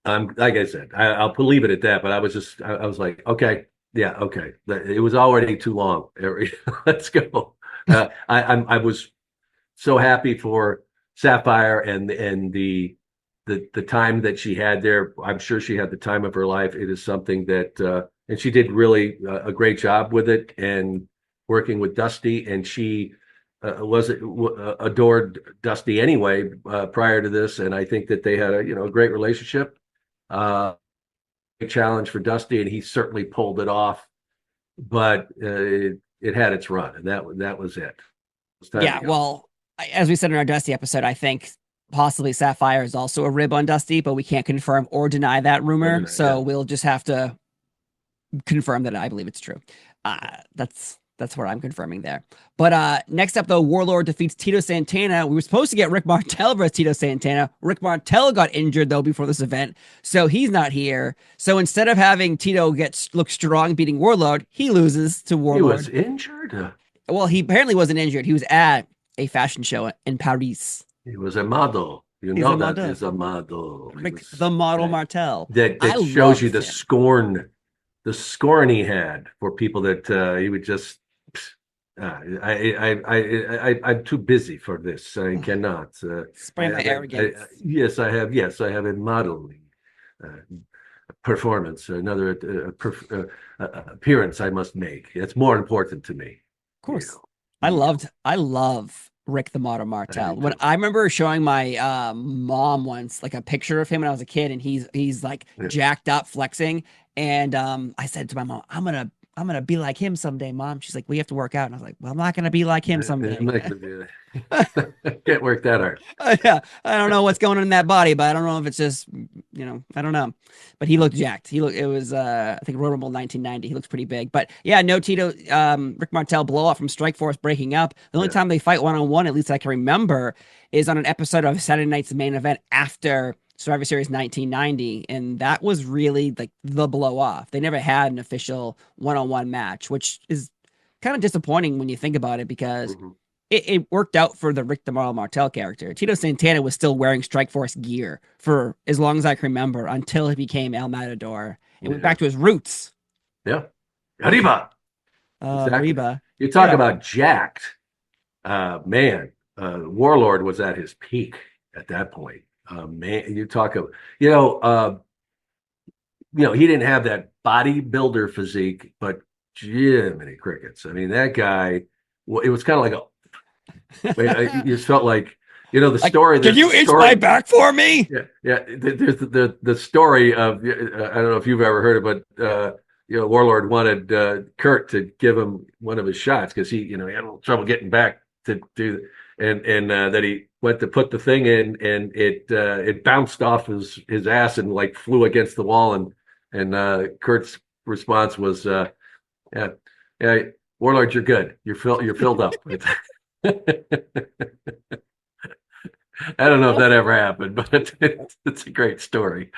S3: I'm like I said, I'll leave it at that. But I was like, okay, yeah, okay. It was already too long. Let's go. I was so happy for Sapphire and the time that she had there. I'm sure she had the time of her life. It is something that and she did really a great job with it and working with Dusty. And she adored Dusty anyway prior to this, and I think that they had a great relationship. A challenge for Dusty, and he certainly pulled it off. But it had its run, and that was it.
S2: Yeah, well, as we said in our Dusty episode, I think possibly Sapphire is also a rib on Dusty, but we can't confirm or deny that rumor. We'll just have to confirm that I believe it's true. That's what I'm confirming there. But next up, though, Warlord defeats Tito Santana. We were supposed to get Rick Martel versus Tito Santana. Rick Martel got injured, though, before this event, so he's not here. So instead of having Tito look strong beating Warlord, he loses to Warlord.
S3: He was injured?
S2: Well, he apparently wasn't injured. He was at a fashion show in Paris.
S3: He was a model. He's a model.
S2: Rick, the model Martel.
S3: That shows you the scorn he had for people that he would just... I'm too busy for this. I cannot.
S2: Spray my arrogance.
S3: Yes, I have a modeling performance, another appearance I must make. It's more important to me.
S2: Of course. I love Rick the Model Martel. When I remember showing my mom once like a picture of him when I was a kid, and he's like jacked up flexing, and I said to my mom, I'm gonna be like him someday, Mom. She's like, we have to work out. And I was like, well, I'm not gonna be like him someday.
S3: Can't work that hard.
S2: Yeah, I don't know what's going on in that body, but I don't know if it's just, I don't know. But he looked jacked. It was I think Royal Rumble 1990. He looks pretty big. But yeah, no Tito, Rick Martel blowout from Strikeforce breaking up. The only time they fight one-on-one, at least I can remember, is on an episode of Saturday Night's Main Event after Survivor Series 1990, and that was really like the blow off. They never had an official one-on-one match, which is kind of disappointing when you think about it, because it worked out for the Rick the Model Martel character. Tito Santana was still wearing Strikeforce gear for as long as I can remember, until he became El Matador and went back to his roots.
S3: Yeah. Arriba.
S2: Exactly. Arriba.
S3: You talk about jacked. Man, Warlord was at his peak at that point. Man, you talk of, he didn't have that bodybuilder physique, but Jiminy Crickets. I mean, that guy, it was kind of like you just felt like, the story.
S2: Can you itch my back for me?
S3: Yeah. There's the story of, I don't know if you've ever heard of it, but, Warlord wanted Kurt to give him one of his shots because he had a little trouble getting back to do, and that he went to put the thing in, and it bounced off his ass and like flew against the wall, and And Kurt's response was, yeah, yeah, Warlord, you're good. You're filled up. I don't know if that ever happened, but it's a great story.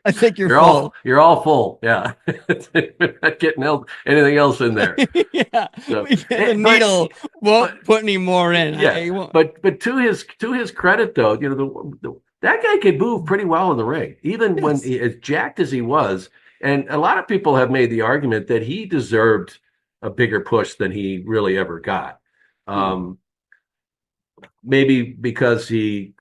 S2: I think you're full.
S3: You're all full. Yeah. We're not getting anything else in there.
S2: Yeah.
S3: So,
S2: The needle won't put any more in.
S3: Yeah. But to his credit though, you know, that guy could move pretty well in the ring, even when as jacked as he was. And a lot of people have made the argument that he deserved a bigger push than he really ever got. Maybe because he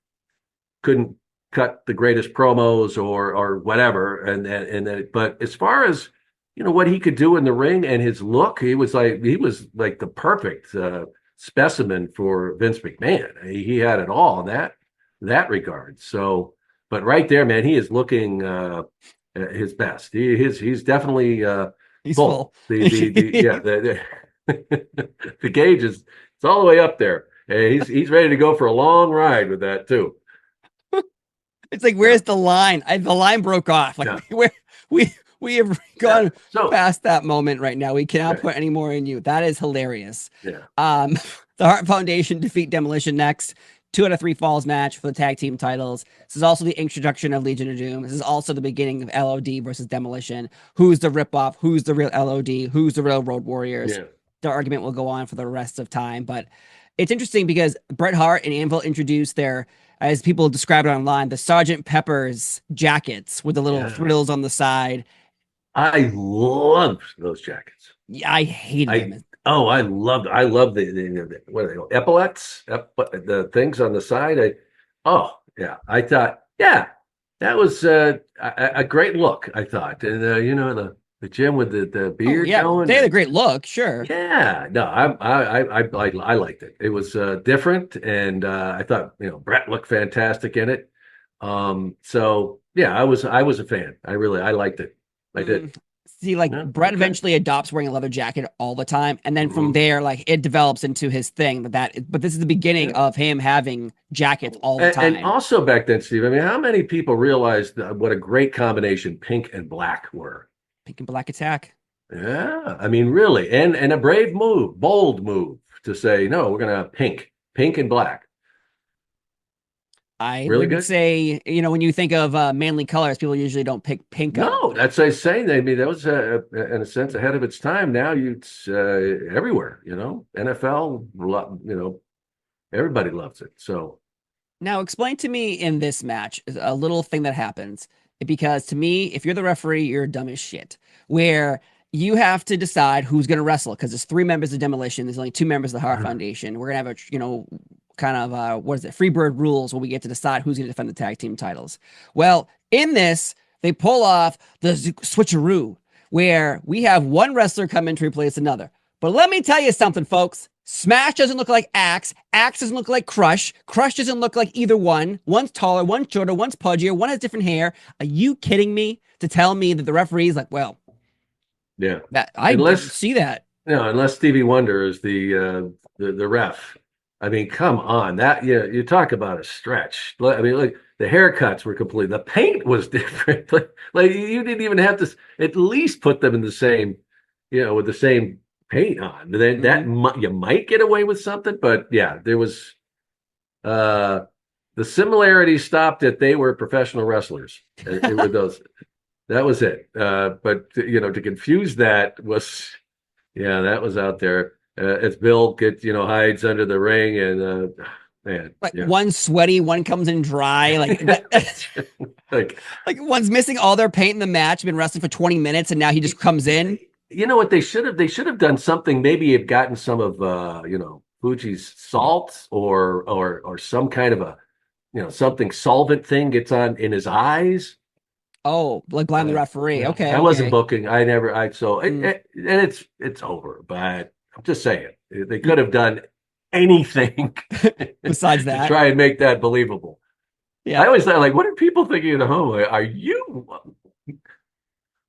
S3: couldn't cut the greatest promos or whatever. But as far as, you know, what he could do in the ring and his look, he was like the perfect specimen for Vince McMahon. He had it all in that regard. So, but right there, man, he is looking his best. He's definitely
S2: he's full.
S3: The gauge it's all the way up there. He's ready to go for a long ride with that too.
S2: It's like, where's the line? The line broke off. Like we have gone past that moment right now. We cannot put any more in you. That is hilarious.
S3: Yeah.
S2: The Hart Foundation defeat Demolition next. 2 out of 3 falls match for the tag team titles. This is also the introduction of Legion of Doom. This is also the beginning of LOD versus Demolition. Who's the ripoff? Who's the real LOD? Who's the real Road Warriors? Yeah. The argument will go on for the rest of time, but it's interesting because Bret Hart and Anvil introduced their, as people describe it online, the Sergeant Pepper's jackets with the little frills on the side.
S3: I loved those jackets.
S2: Yeah, I hated them.
S3: Oh, I love the what are they called? Epaulets, the things on the side. I thought, that was a great look. I thought, and you know, the gym with the beard going.
S2: They had a great look, sure.
S3: Yeah, no, I liked it. It was different, and I thought, you know, Bret looked fantastic in it. So yeah, I was a fan. I liked it. I did.
S2: See, like Bret eventually adopts wearing a leather jacket all the time, and then from there, like it develops into his thing. But this is the beginning of him having jackets all the time.
S3: And also back then, Steve, I mean, how many people realized what a great combination pink and black were?
S2: Pink and black attack.
S3: Yeah, I mean, really, and a brave move, bold move to say, no, we're gonna have pink and black.
S2: I would say, you know, when you think of manly colors, people usually don't pick pink.
S3: No, that's what I was saying. I mean, that was in a sense ahead of its time. Now it's everywhere. You know, NFL, you know, everybody loves it. So
S2: now, explain to me in this match a little thing that happens, because to me, if you're the referee, you're dumb as shit. Where you have to decide who's going to wrestle, because there's 3 members of Demolition. There's only 2 members of the Hart Foundation. We're gonna have kind of what is it, Freebird rules, where we get to decide who's going to defend the tag team titles. Well, in this, they pull off the switcheroo, where we have one wrestler come in to replace another. But let me tell you something, folks. Smash doesn't look like Axe. Axe doesn't look like Crush. Crush doesn't look like either one. One's taller, one's shorter, one's pudgier, one has different hair. Are you kidding me to tell me that the referee's like, well,
S3: yeah,
S2: I didn't see that.
S3: No, unless Stevie Wonder is the ref. I mean, come on, that you talk about a stretch. I mean, like the haircuts were complete. The paint was different. like you didn't even have to at least put them in the same, you know, with the same paint on. Then that you might get away with something, but yeah, there was the similarity stopped at they were professional wrestlers. It were those. That was it. But you know, to confuse that was, that was out there. As Bill hides under the ring, and man,
S2: one's sweaty, one comes in dry, like one's missing all their paint in the match, been wrestling for 20 minutes, and now he just comes in.
S3: You know what they should have done something. Maybe have gotten some of Fuji's salt or some kind of a something solvent thing gets on in his eyes.
S2: Oh, like blind the referee. Okay,
S3: I wasn't booking. And it's over, but. I'm just saying, they could have done anything
S2: besides that
S3: to try and make that believable. Yeah, I always thought, like, what are people thinking at home? Are you?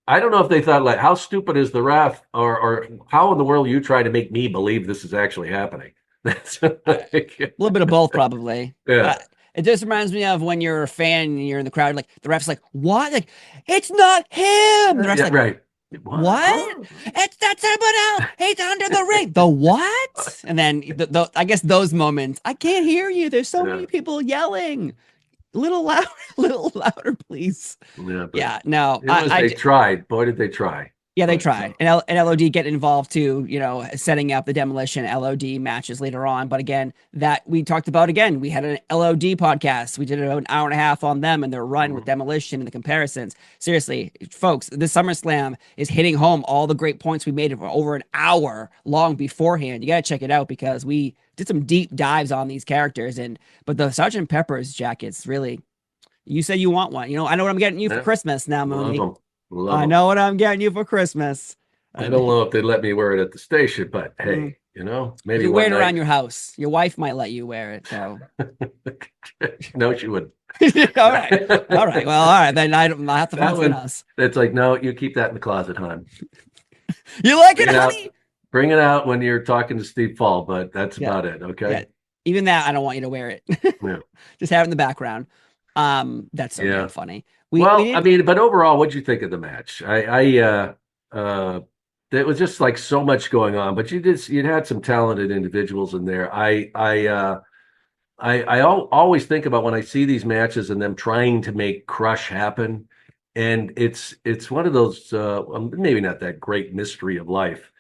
S3: I don't know if they thought, like, how stupid is the ref, or how in the world are you trying to make me believe this is actually happening? That's
S2: a little bit of both, probably.
S3: Yeah.
S2: It just reminds me of when you're a fan and you're in the crowd, like the ref's like, "What? Like, it's not him." The ref's
S3: Yeah,
S2: like,
S3: right.
S2: "What? It's not someone else. He's under the ring. The what?" And then I guess those moments, I can't hear you. There's so
S3: Yeah,
S2: many people yelling. A little louder, little louder, please.
S3: yeah, but
S2: Yeah, no,
S3: it was they tried. Boy, did they try.
S2: yeah, they
S3: But
S2: tried. And LOD get involved too, you know, setting up the Demolition LOD matches later on. But again, that we talked about again, we had an LOD podcast. We did about an hour and a half on them and their run with Demolition and the comparisons. Seriously, folks, this SummerSlam is hitting home all the great points we made for over an hour long beforehand. You got to check it out because we did some deep dives on these characters. But the Sergeant Pepper's jackets, really, you say you want one. You know, I know what I'm getting you for Christmas now, Mooney.
S3: love
S2: I
S3: 'em.
S2: know what I'm getting you for Christmas.
S3: I don't know if they'd let me wear it at the station, but hey, you know, maybe
S2: you
S3: one
S2: wear it
S3: night.
S2: around your house. Your wife might let you wear it. So,
S3: No, she wouldn't.
S2: all right, all right. Well, all right. Then I have to
S3: That
S2: find someone
S3: one,
S2: else.
S3: it's like, no, you keep that in the closet, hon.
S2: You like it,
S3: Bring it out.
S2: honey?
S3: Bring it out when you're talking to Steve Fall, but that's
S2: Yeah.
S3: about it. Okay.
S2: Yeah. Even that, I don't want you to wear it.
S3: Yeah.
S2: Just have it in the background. That's so damn funny.
S3: I mean, but overall, what'd you think of the match? There was just like so much going on, but you'd had some talented individuals in there. Always think about when I see these matches and them trying to make Crush happen, and it's one of those maybe not that great mystery of life,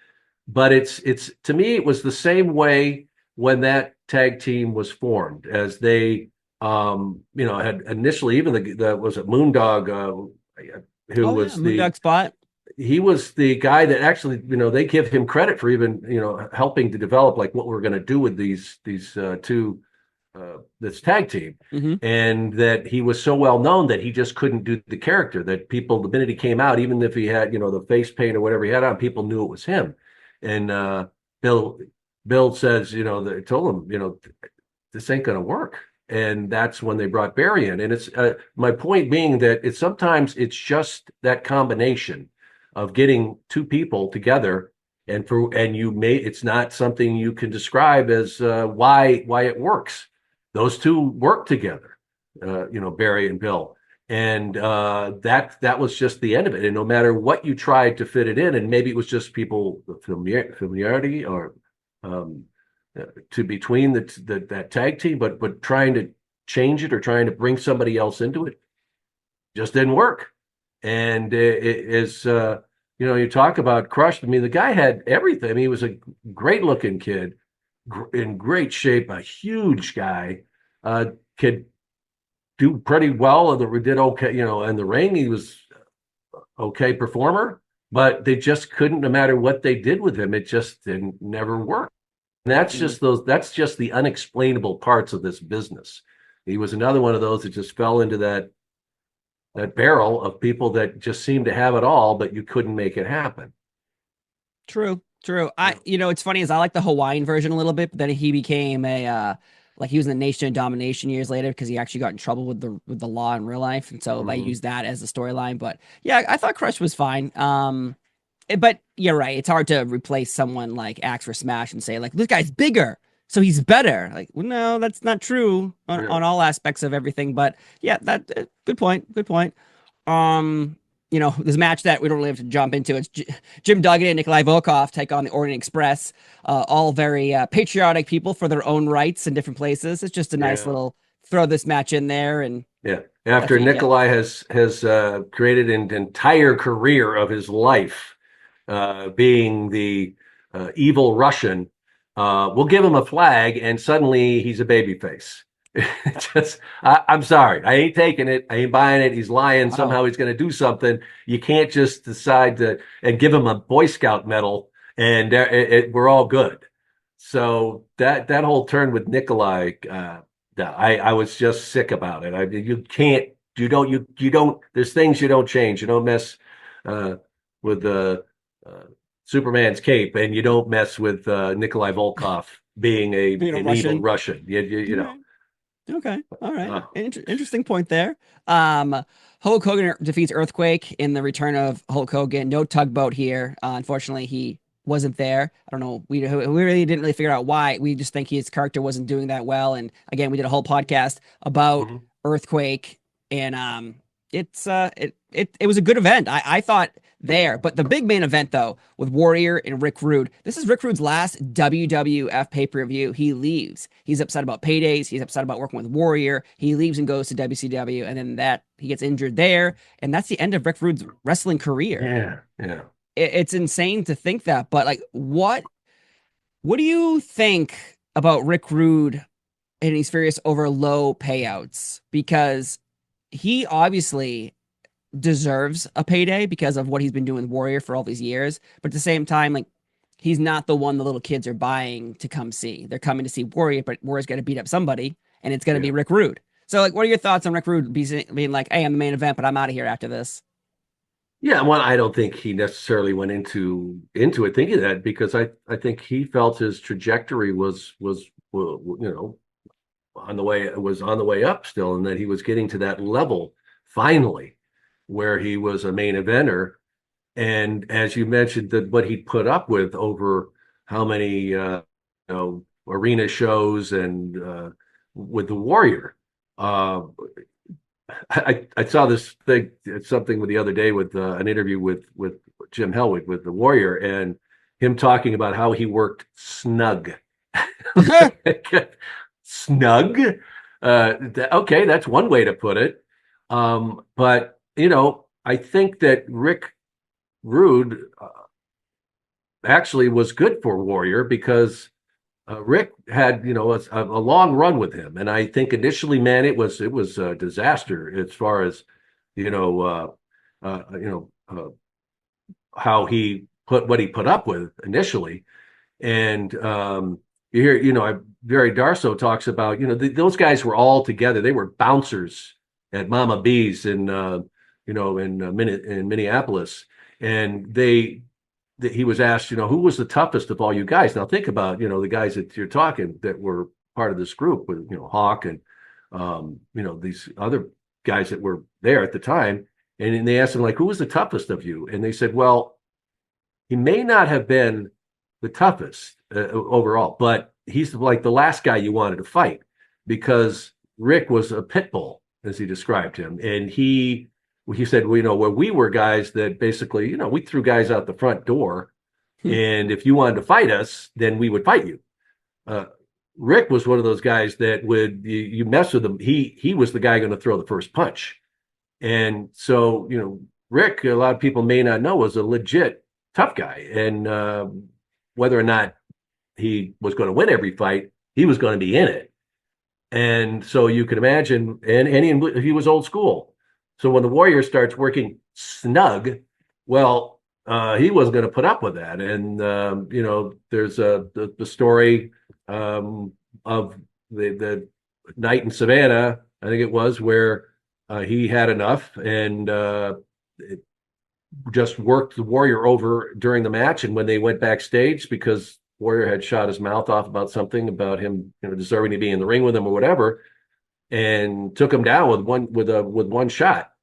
S3: but it's to me it was the same way when that tag team was formed as they had initially even the was it Moondog who was the
S2: Moondog Spot.
S3: He was the guy that actually, they give him credit for even, helping to develop like what we're going to do with these two, this tag team. And that he was so well known that he just couldn't do the character that people, the minute he came out, even if he had, the face paint or whatever he had on, people knew it was him. And Bill says, they told him, this ain't going to work. And that's when they brought Barry in. And it's my point being that sometimes it's just that combination of getting two people together, and it's not something you can describe as why it works. Those two work together, Barry and Bill, and that was just the end of it. And no matter what you tried to fit it in, and maybe it was just people familiarity or to between that tag team, but trying to change it or trying to bring somebody else into it just didn't work. And it is, you talk about Crush. I mean, the guy had everything. I mean, he was a great looking kid, in great shape, a huge guy, could do pretty well. And did okay, in the ring, he was okay performer, but they just couldn't, no matter what they did with him, it just never worked. And that's just the unexplainable parts of this business. He was another one of those that just fell into that barrel of people that just seemed to have it all, but you couldn't make it happen.
S2: True. It's funny is I like the Hawaiian version a little bit, but then he became he was in the Nation of Domination years later because he actually got in trouble with the law in real life, and so I used that as a storyline. But yeah, I thought Crush was fine. But you're right, it's hard to replace someone like Axe for Smash and say like this guy's bigger, so he's better. Like, well, no, that's not true on all aspects of everything. But yeah, that good point. This match that we don't really have to jump into. It's Jim Duggan and Nikolai Volkoff take on the Orient Express. All very patriotic people for their own rights in different places. It's just a nice little throw this match in there. And
S3: yeah, after Nikolai has created an entire career of his life being the evil Russian, we'll give him a flag, and suddenly he's a babyface. I'm sorry, I ain't taking it. I ain't buying it. He's lying. Wow. Somehow he's going to do something. You can't just decide and give him a Boy Scout medal, and we're all good. So that whole turn with Nikolai, I was just sick about it. You don't. There's things you don't change. You don't mess with Superman's cape, and you don't mess with Nikolai Volkoff being an evil Russian. You know.
S2: Okay. All right. Interesting point there. Hulk Hogan defeats Earthquake in the return of Hulk Hogan. No tugboat here. Unfortunately, he wasn't there. I don't know. We really didn't really figure out why. We just think his character wasn't doing that well. And again, we did a whole podcast about
S3: Mhm.
S2: Earthquake, and it was a good event. I thought there, but the big main event though with Warrior and Rick Rude. This is Rick Rude's last WWF pay-per-view. He leaves. He's upset about Paydays. He's upset about working with Warrior. He leaves and goes to WCW, and then that he gets injured there, and that's the end of Rick Rude's wrestling career.
S3: Yeah, yeah.
S2: It's insane to think that, but like, what do you think about Rick Rude and he's furious over low payouts? Because he obviously deserves a payday because of what he's been doing with Warrior for all these years. But at the same time, like, he's not the one the little kids are buying to come see. They're coming to see Warrior, but Warrior's going to beat up somebody, and it's going to
S3: Yeah.
S2: be Rick Rude. So, like, what are your thoughts on Rick Rude being like, hey, I'm the main event, but I'm out of here after this?
S3: Yeah, well, I don't think he necessarily went into it thinking that, because I think he felt his trajectory was well, on the way up still, and that he was getting to that level finally where he was a main eventer. And as you mentioned, that what he put up with over how many arena shows and with the Warrior. I saw this thing, something with the other day with an interview with Jim Hellwig with the Warrior, and him talking about how he worked snug. Snug. Okay, that's one way to put it. But I think that Rick Rude actually was good for Warrior, because Rick had a long run with him, and I think initially, man, it was a disaster as far as you know how he put what he put up with initially. And you hear Barry Darso talks about those guys were all together. They were bouncers at Mama B's in in Minneapolis, and he was asked, who was the toughest of all you guys? Now think about, the guys that you're talking that were part of this group with, Hawk and, these other guys that were there at the time. And they asked him, like, who was the toughest of you? And they said, well, he may not have been the toughest overall, but he's like the last guy you wanted to fight, because Rick was a pit bull, as he described him. And he said, well, where we were guys that basically, we threw guys out the front door. And if you wanted to fight us, then we would fight you. Rick was one of those guys that you mess with him, he was the guy going to throw the first punch. And so, Rick, a lot of people may not know, was a legit tough guy. And whether or not he was going to win every fight, he was going to be in it. And so you can imagine, and he was old school. So when the Warrior starts working snug, well, he wasn't going to put up with that. And there's the story of the night in Savannah, I think it was, where he had enough and just worked the Warrior over during the match. And when they went backstage, because Warrior had shot his mouth off about something about him, deserving to be in the ring with him or whatever, and took him down with one shot.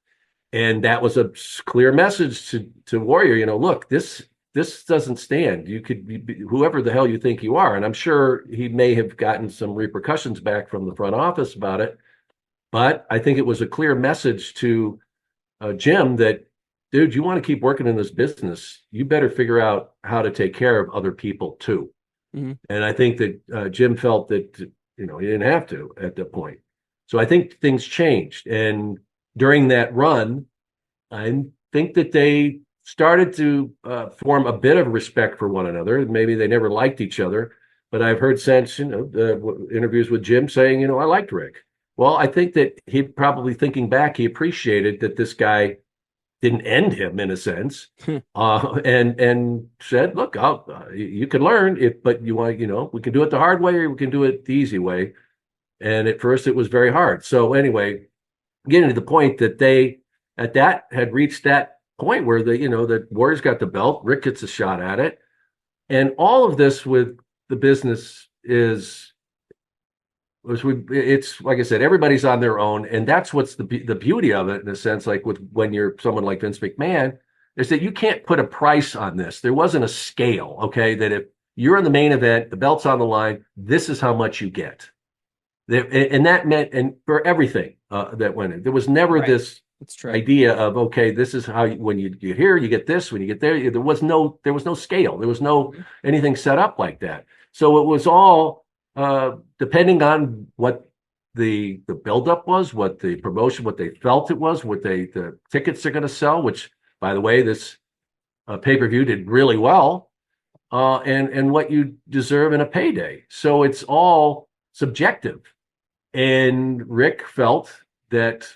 S3: And that was a clear message to Warrior, look, this doesn't stand. You could be whoever the hell you think you are. And I'm sure he may have gotten some repercussions back from the front office about it. But I think it was a clear message to Jim that, dude, you want to keep working in this business, you better figure out how to take care of other people too. Mm-hmm. And I think that Jim felt that, he didn't have to at that point. So I think things changed. And during that run, I think that they started to form a bit of respect for one another. Maybe they never liked each other, but I've heard since, interviews with Jim saying, I liked Rick. Well, I think that he probably, thinking back, he appreciated that this guy didn't end him in a sense, and said, look, you can learn but you want, we can do it the hard way or we can do it the easy way. And at first it was very hard. So anyway, getting to the point that they had reached that point where the Warriors got the belt, Rick gets a shot at it. And all of this with the business it's like I said, everybody's on their own. And that's what's the beauty of it, in a sense, like when you're someone like Vince McMahon, is that you can't put a price on this. There wasn't a scale, okay, that if you're in the main event, the belt's on the line, this is how much you get. And that meant, and for everything that went in, there was never this idea of, okay, this is how when you get here, you get this. When you get there, there was no scale. There was no anything set up like that. So it was all depending on what the buildup was, what the promotion, what they felt it was, what the tickets are going to sell. Which, by the way, this pay-per-view did really well, and what you deserve in a payday. So it's all subjective. And Rick felt that,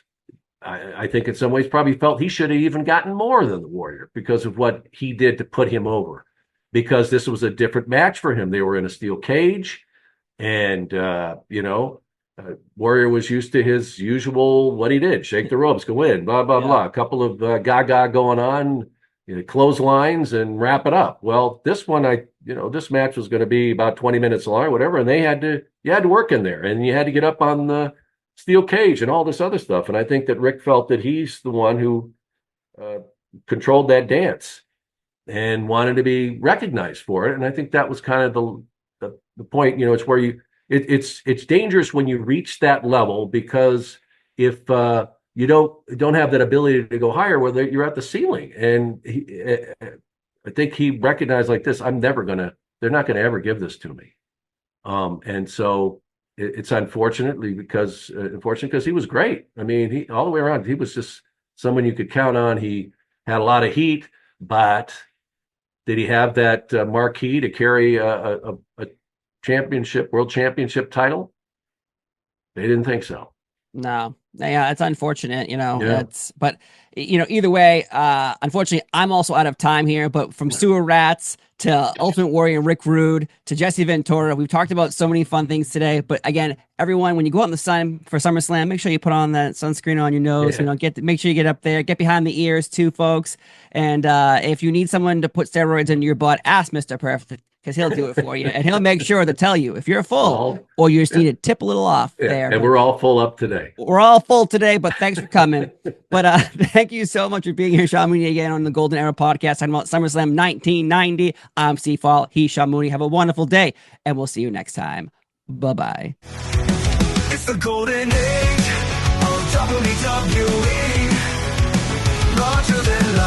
S3: I think in some ways probably felt he should have even gotten more than the Warrior because of what he did to put him over, because this was a different match for him. They were in a steel cage, and Warrior was used to his usual, what he did, shake the ropes, go in, blah, blah, blah. A couple of gaga going on, clotheslines, and wrap it up. Well, this one, this match was going to be about 20 minutes long or whatever, and you had to work in there, and you had to get up on the steel cage and all this other stuff. And I think that Rick felt that he's the one who controlled that dance and wanted to be recognized for it. And I think that was kind of the point. It's where it's dangerous when you reach that level, because if you don't have that ability to go higher, whether you're at the ceiling. And I think he recognized like this, they're not going to ever give this to me. And so it's unfortunate because he was great. I mean, he all the way around, he was just someone you could count on. He had a lot of heat, but did he have that marquee to carry a world championship title? They didn't think so.
S2: No. Yeah, it's unfortunate, but either way, unfortunately, I'm also out of time here, but from Sewer Rats to Ultimate Warrior Rick Rude to Jesse Ventura, we've talked about so many fun things today. But again, everyone, when you go out in the sun for SummerSlam, make sure you put on that sunscreen on your nose, make sure you get up there, get behind the ears too, folks. And if you need someone to put steroids into your butt, ask Mr. Perfect, because he'll do it for you, and he'll make sure to tell you if you're full or you just need to tip a little off there.
S3: And we're all full up today.
S2: We're all full today, but thanks for coming. But thank you so much for being here, Sean Mooney, again on the Golden Era podcast, talking about SummerSlam 1990. I'm Steve Fall. He's Sean Mooney. Have a wonderful day, and we'll see you next time. Bye-bye.
S1: It's the Golden Age of WWE. Larger than life.